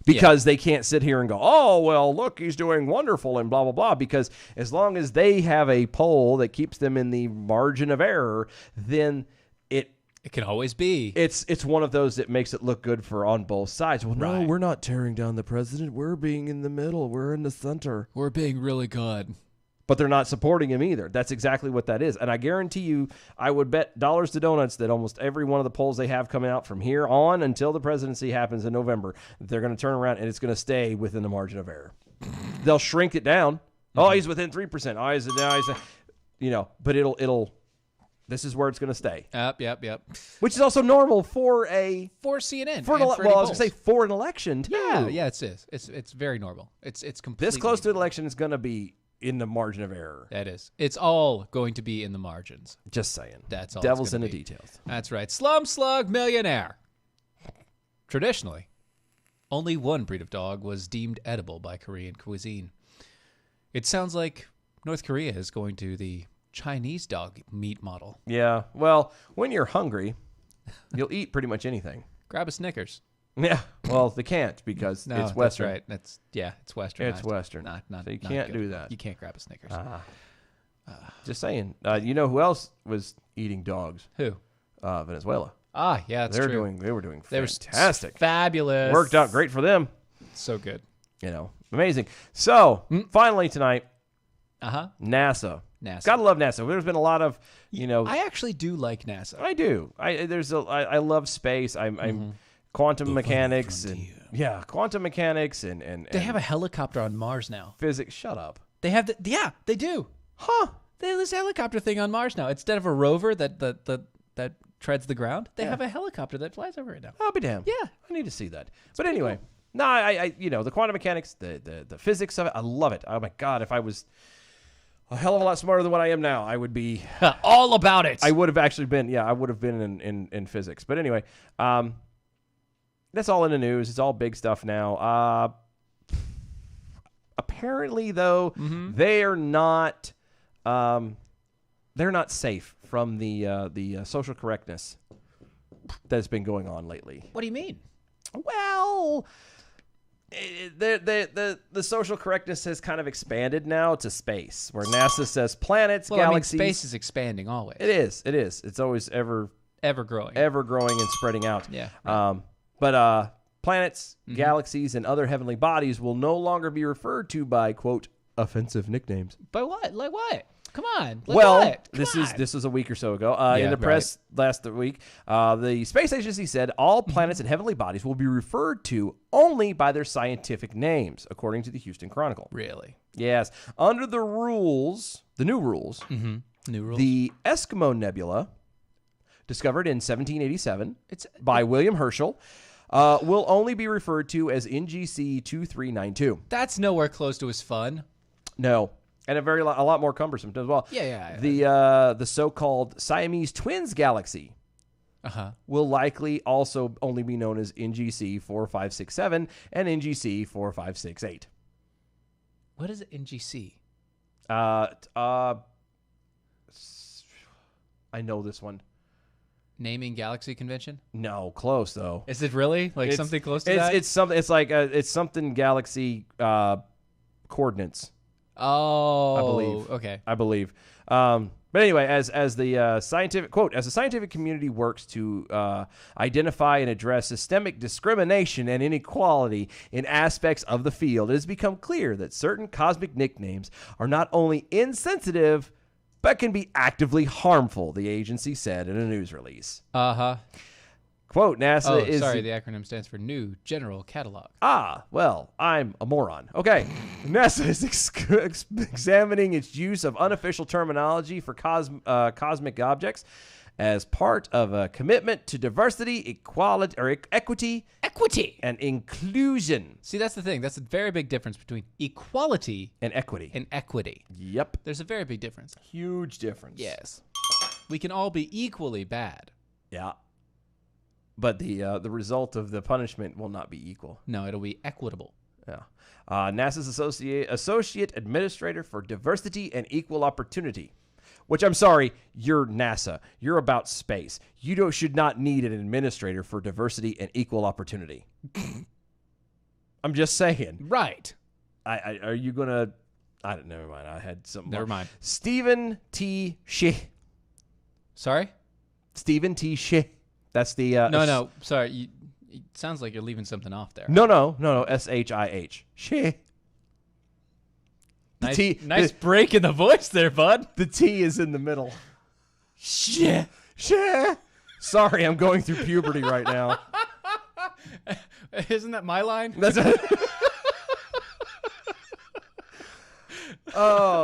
[SPEAKER 5] Because they can't sit here and go, oh, well, look, he's doing wonderful and blah, blah, blah. Because as long as they have a poll that keeps them in the margin of error, then it
[SPEAKER 6] can always be.
[SPEAKER 5] It's one of those that makes it look good for on both sides. Well, no, we're not tearing down the president. We're being in the middle. We're in the center.
[SPEAKER 6] We're being really good.
[SPEAKER 5] But they're not supporting him either. That's exactly what that is. And I guarantee you, I would bet dollars to donuts that almost every one of the polls they have coming out from here on until the presidency happens in November, they're going to turn around and it's going to stay within the margin of error. They'll shrink it down. Mm-hmm. Oh, he's within 3%. Oh, but it'll. This is where it's going to stay.
[SPEAKER 6] Yep.
[SPEAKER 5] Which is also normal for
[SPEAKER 6] CNN.
[SPEAKER 5] I was going to say for an election too.
[SPEAKER 6] Yeah, it is. It's very normal. It's completely
[SPEAKER 5] this close to an election is going to be in the margin of error.
[SPEAKER 6] That is. It's all going to be in the margins.
[SPEAKER 5] Just saying.
[SPEAKER 6] That's all.
[SPEAKER 5] Devil's in the details.
[SPEAKER 6] That's right. Slum Slug Millionaire. Traditionally, only one breed of dog was deemed edible by Korean cuisine. It sounds like North Korea is going to the Chinese dog meat model.
[SPEAKER 5] Yeah. Well, when you're hungry, you'll eat pretty much anything.
[SPEAKER 6] Grab a Snickers.
[SPEAKER 5] Yeah. Well, they can't because it's Western.
[SPEAKER 6] That's right. It's Western.
[SPEAKER 5] It's Western.
[SPEAKER 6] Not
[SPEAKER 5] so you can't do that.
[SPEAKER 6] You can't grab a Snickers.
[SPEAKER 5] Just saying. You know who else was eating dogs?
[SPEAKER 6] Who?
[SPEAKER 5] Venezuela.
[SPEAKER 6] Yeah, that's true.
[SPEAKER 5] They were doing
[SPEAKER 6] They
[SPEAKER 5] fantastic.
[SPEAKER 6] Fabulous.
[SPEAKER 5] Worked out great for them.
[SPEAKER 6] So good.
[SPEAKER 5] Amazing. So, finally tonight,
[SPEAKER 6] NASA.
[SPEAKER 5] Gotta love NASA. There's been a lot of,
[SPEAKER 6] I actually do like NASA.
[SPEAKER 5] I do. I love space. I'm quantum mechanics and quantum mechanics and
[SPEAKER 6] They have a helicopter on Mars now.
[SPEAKER 5] Physics. Shut up.
[SPEAKER 6] They have they do.
[SPEAKER 5] Huh?
[SPEAKER 6] They have this helicopter thing on Mars now. Instead of a rover that treads the ground, they have a helicopter that flies over it now.
[SPEAKER 5] I'll be damned.
[SPEAKER 6] Yeah.
[SPEAKER 5] I need to see that. But anyway, no, I the quantum mechanics, the physics of it, I love it. Oh my God, if I was a hell of a lot smarter than what I am now, I would be
[SPEAKER 6] all about it.
[SPEAKER 5] I would have actually been, I would have been in physics. But anyway, that's all in the news. It's all big stuff now. Apparently, though, they're not safe from the social correctness that's been going on lately.
[SPEAKER 6] What do you mean?
[SPEAKER 5] Well, the social correctness has kind of expanded now to space, where NASA says planets, galaxies.
[SPEAKER 6] Space is expanding always.
[SPEAKER 5] It is. It's always ever
[SPEAKER 6] growing,
[SPEAKER 5] and spreading out.
[SPEAKER 6] Yeah. Right.
[SPEAKER 5] But planets, galaxies, and other heavenly bodies will no longer be referred to by quote offensive nicknames.
[SPEAKER 6] By what? Like what? Come on.
[SPEAKER 5] This is a week or so ago. In the press last week, the space agency said all planets and heavenly bodies will be referred to only by their scientific names, according to the Houston Chronicle.
[SPEAKER 6] Really?
[SPEAKER 5] Yes. Under the rules, the new rules, the Eskimo Nebula, discovered in 1787 by William Herschel, will only be referred to as NGC 2392.
[SPEAKER 6] That's nowhere close to as fun.
[SPEAKER 5] No. And a lot more cumbersome as well.
[SPEAKER 6] Yeah.
[SPEAKER 5] The so-called Siamese Twins galaxy will likely also only be known as NGC 4567 and NGC 4568.
[SPEAKER 6] What is NGC?
[SPEAKER 5] I know this one.
[SPEAKER 6] Naming Galaxy Convention?
[SPEAKER 5] No, close though.
[SPEAKER 6] Is it really something close to that?
[SPEAKER 5] It's something. It's like it's something galaxy coordinates.
[SPEAKER 6] Oh,
[SPEAKER 5] I believe.
[SPEAKER 6] Okay.
[SPEAKER 5] I believe. But anyway, as the scientific community works to identify and address systemic discrimination and inequality in aspects of the field, it has become clear that certain cosmic nicknames are not only insensitive, but can be actively harmful, the agency said in a news release. Quote, NASA is...
[SPEAKER 6] Sorry, the acronym stands for New General Catalog.
[SPEAKER 5] Well, I'm a moron. Okay. NASA is examining its use of unofficial terminology for cosmic objects as part of a commitment to diversity, equality, or equity, and inclusion.
[SPEAKER 6] See, that's the thing. That's a very big difference between equality
[SPEAKER 5] and equity. Yep.
[SPEAKER 6] There's a very big difference.
[SPEAKER 5] Huge difference.
[SPEAKER 6] Yes. We can all be equally bad.
[SPEAKER 5] Yeah. But the result of the punishment will not be equal.
[SPEAKER 6] No, it'll be equitable.
[SPEAKER 5] Yeah. NASA's Associate Administrator for Diversity and Equal Opportunity, which I'm sorry, you're NASA. You're about space. You should not need an administrator for diversity and equal opportunity. I'm just saying.
[SPEAKER 6] Right.
[SPEAKER 5] Are you going to... never mind. I had something
[SPEAKER 6] Never
[SPEAKER 5] more.
[SPEAKER 6] mind.
[SPEAKER 5] Stephen T. Shih.
[SPEAKER 6] Sorry?
[SPEAKER 5] Stephen T. Shih. That's the...
[SPEAKER 6] No. Sorry. It sounds like you're leaving something off there.
[SPEAKER 5] No. S-H-I-H. Shih.
[SPEAKER 6] Nice break in the voice there, bud.
[SPEAKER 5] The T is in the middle.
[SPEAKER 6] Shit.
[SPEAKER 5] Sorry, I'm going through puberty right now.
[SPEAKER 6] Isn't that my line?
[SPEAKER 5] That's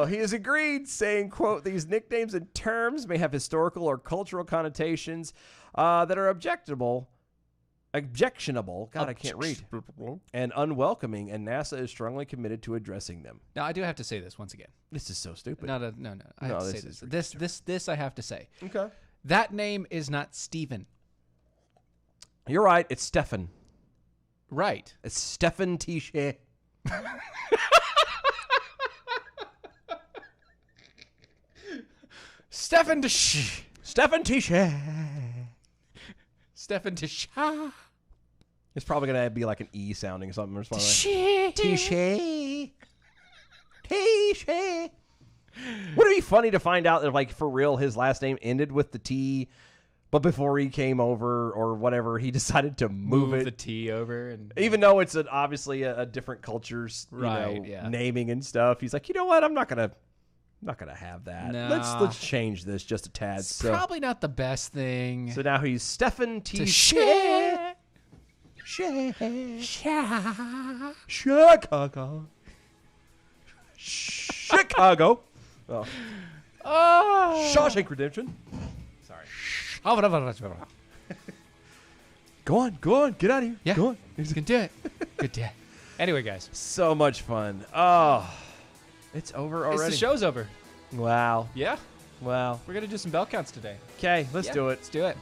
[SPEAKER 5] he has agreed, saying, quote, these nicknames and terms may have historical or cultural connotations that are objectionable. God, I can't read. And unwelcoming, and NASA is strongly committed to addressing them.
[SPEAKER 6] Now, I do have to say this once again.
[SPEAKER 5] This is so stupid.
[SPEAKER 6] No. I have to say this. This I have to say.
[SPEAKER 5] Okay.
[SPEAKER 6] That name is not Stephen.
[SPEAKER 5] You're right. It's Stefan.
[SPEAKER 6] Right.
[SPEAKER 5] It's Stefan Tische.
[SPEAKER 6] Stefan Tische.
[SPEAKER 5] Stefan Tische.
[SPEAKER 6] Stefan Tische.
[SPEAKER 5] It's probably going to be like an E sounding or something. Or something.
[SPEAKER 6] Tische.
[SPEAKER 5] Would it be funny to find out that, like, for real, his last name ended with the T But before he came over or whatever, he decided to move
[SPEAKER 6] the
[SPEAKER 5] it.
[SPEAKER 6] T over, and
[SPEAKER 5] Even though it's obviously a different culture's naming and stuff, he's like, you know what? I'm not gonna have that.
[SPEAKER 6] Nah.
[SPEAKER 5] Let's change this just a tad.
[SPEAKER 6] it's probably not the best thing.
[SPEAKER 5] So now he's Stefan T.
[SPEAKER 6] share.
[SPEAKER 5] Chicago. Chicago. Oh. Shawshank Redemption. Go on, get out of here.
[SPEAKER 6] Yeah,
[SPEAKER 5] go on.
[SPEAKER 6] You can do it. Good day. Anyway, guys,
[SPEAKER 5] So much fun. Oh, it's over already.
[SPEAKER 6] the show's over.
[SPEAKER 5] Wow.
[SPEAKER 6] Yeah,
[SPEAKER 5] Wow.
[SPEAKER 6] we're gonna do some bell counts today.
[SPEAKER 5] Okay, let's do it.
[SPEAKER 6] Let's do it.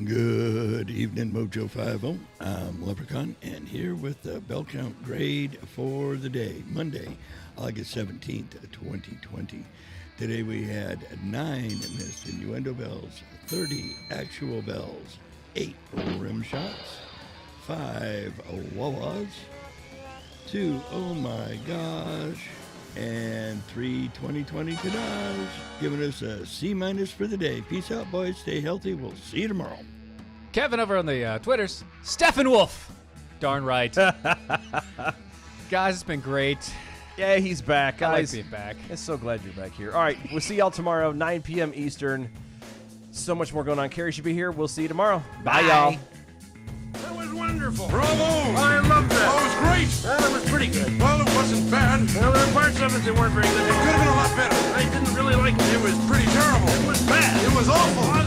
[SPEAKER 3] Good evening, Mojo 50. I'm Leprechaun, and here with the bell count grade for the day, Monday, August 17th, 2020. Today we had 9 missed innuendo bells, 30 actual bells, 8 rim shots, 5 wah-wahs, 2 oh my gosh, and 3 2020 canals, giving us a C- for the day. Peace out, boys. Stay healthy. We'll see you tomorrow.
[SPEAKER 6] Kevin over on the Twitters. Stephen Wolf. Darn right. Guys, it's been great.
[SPEAKER 5] Yeah, he's back.
[SPEAKER 6] I like
[SPEAKER 5] Guys,
[SPEAKER 6] being back.
[SPEAKER 5] I'm so glad you're back here. All right, we'll see y'all tomorrow, 9 p.m. Eastern. So much more going on. Carrie should be here. We'll see you tomorrow. Bye. Y'all.
[SPEAKER 1] That was wonderful.
[SPEAKER 7] Bravo!
[SPEAKER 1] I loved that.
[SPEAKER 7] Oh, it was great!
[SPEAKER 1] Well, it was pretty good.
[SPEAKER 7] Well, it wasn't bad.
[SPEAKER 1] Well, there were parts of it that weren't very good.
[SPEAKER 7] It could have been a lot better.
[SPEAKER 1] I didn't really like it.
[SPEAKER 7] It was pretty terrible.
[SPEAKER 1] It was bad.
[SPEAKER 7] It was awful.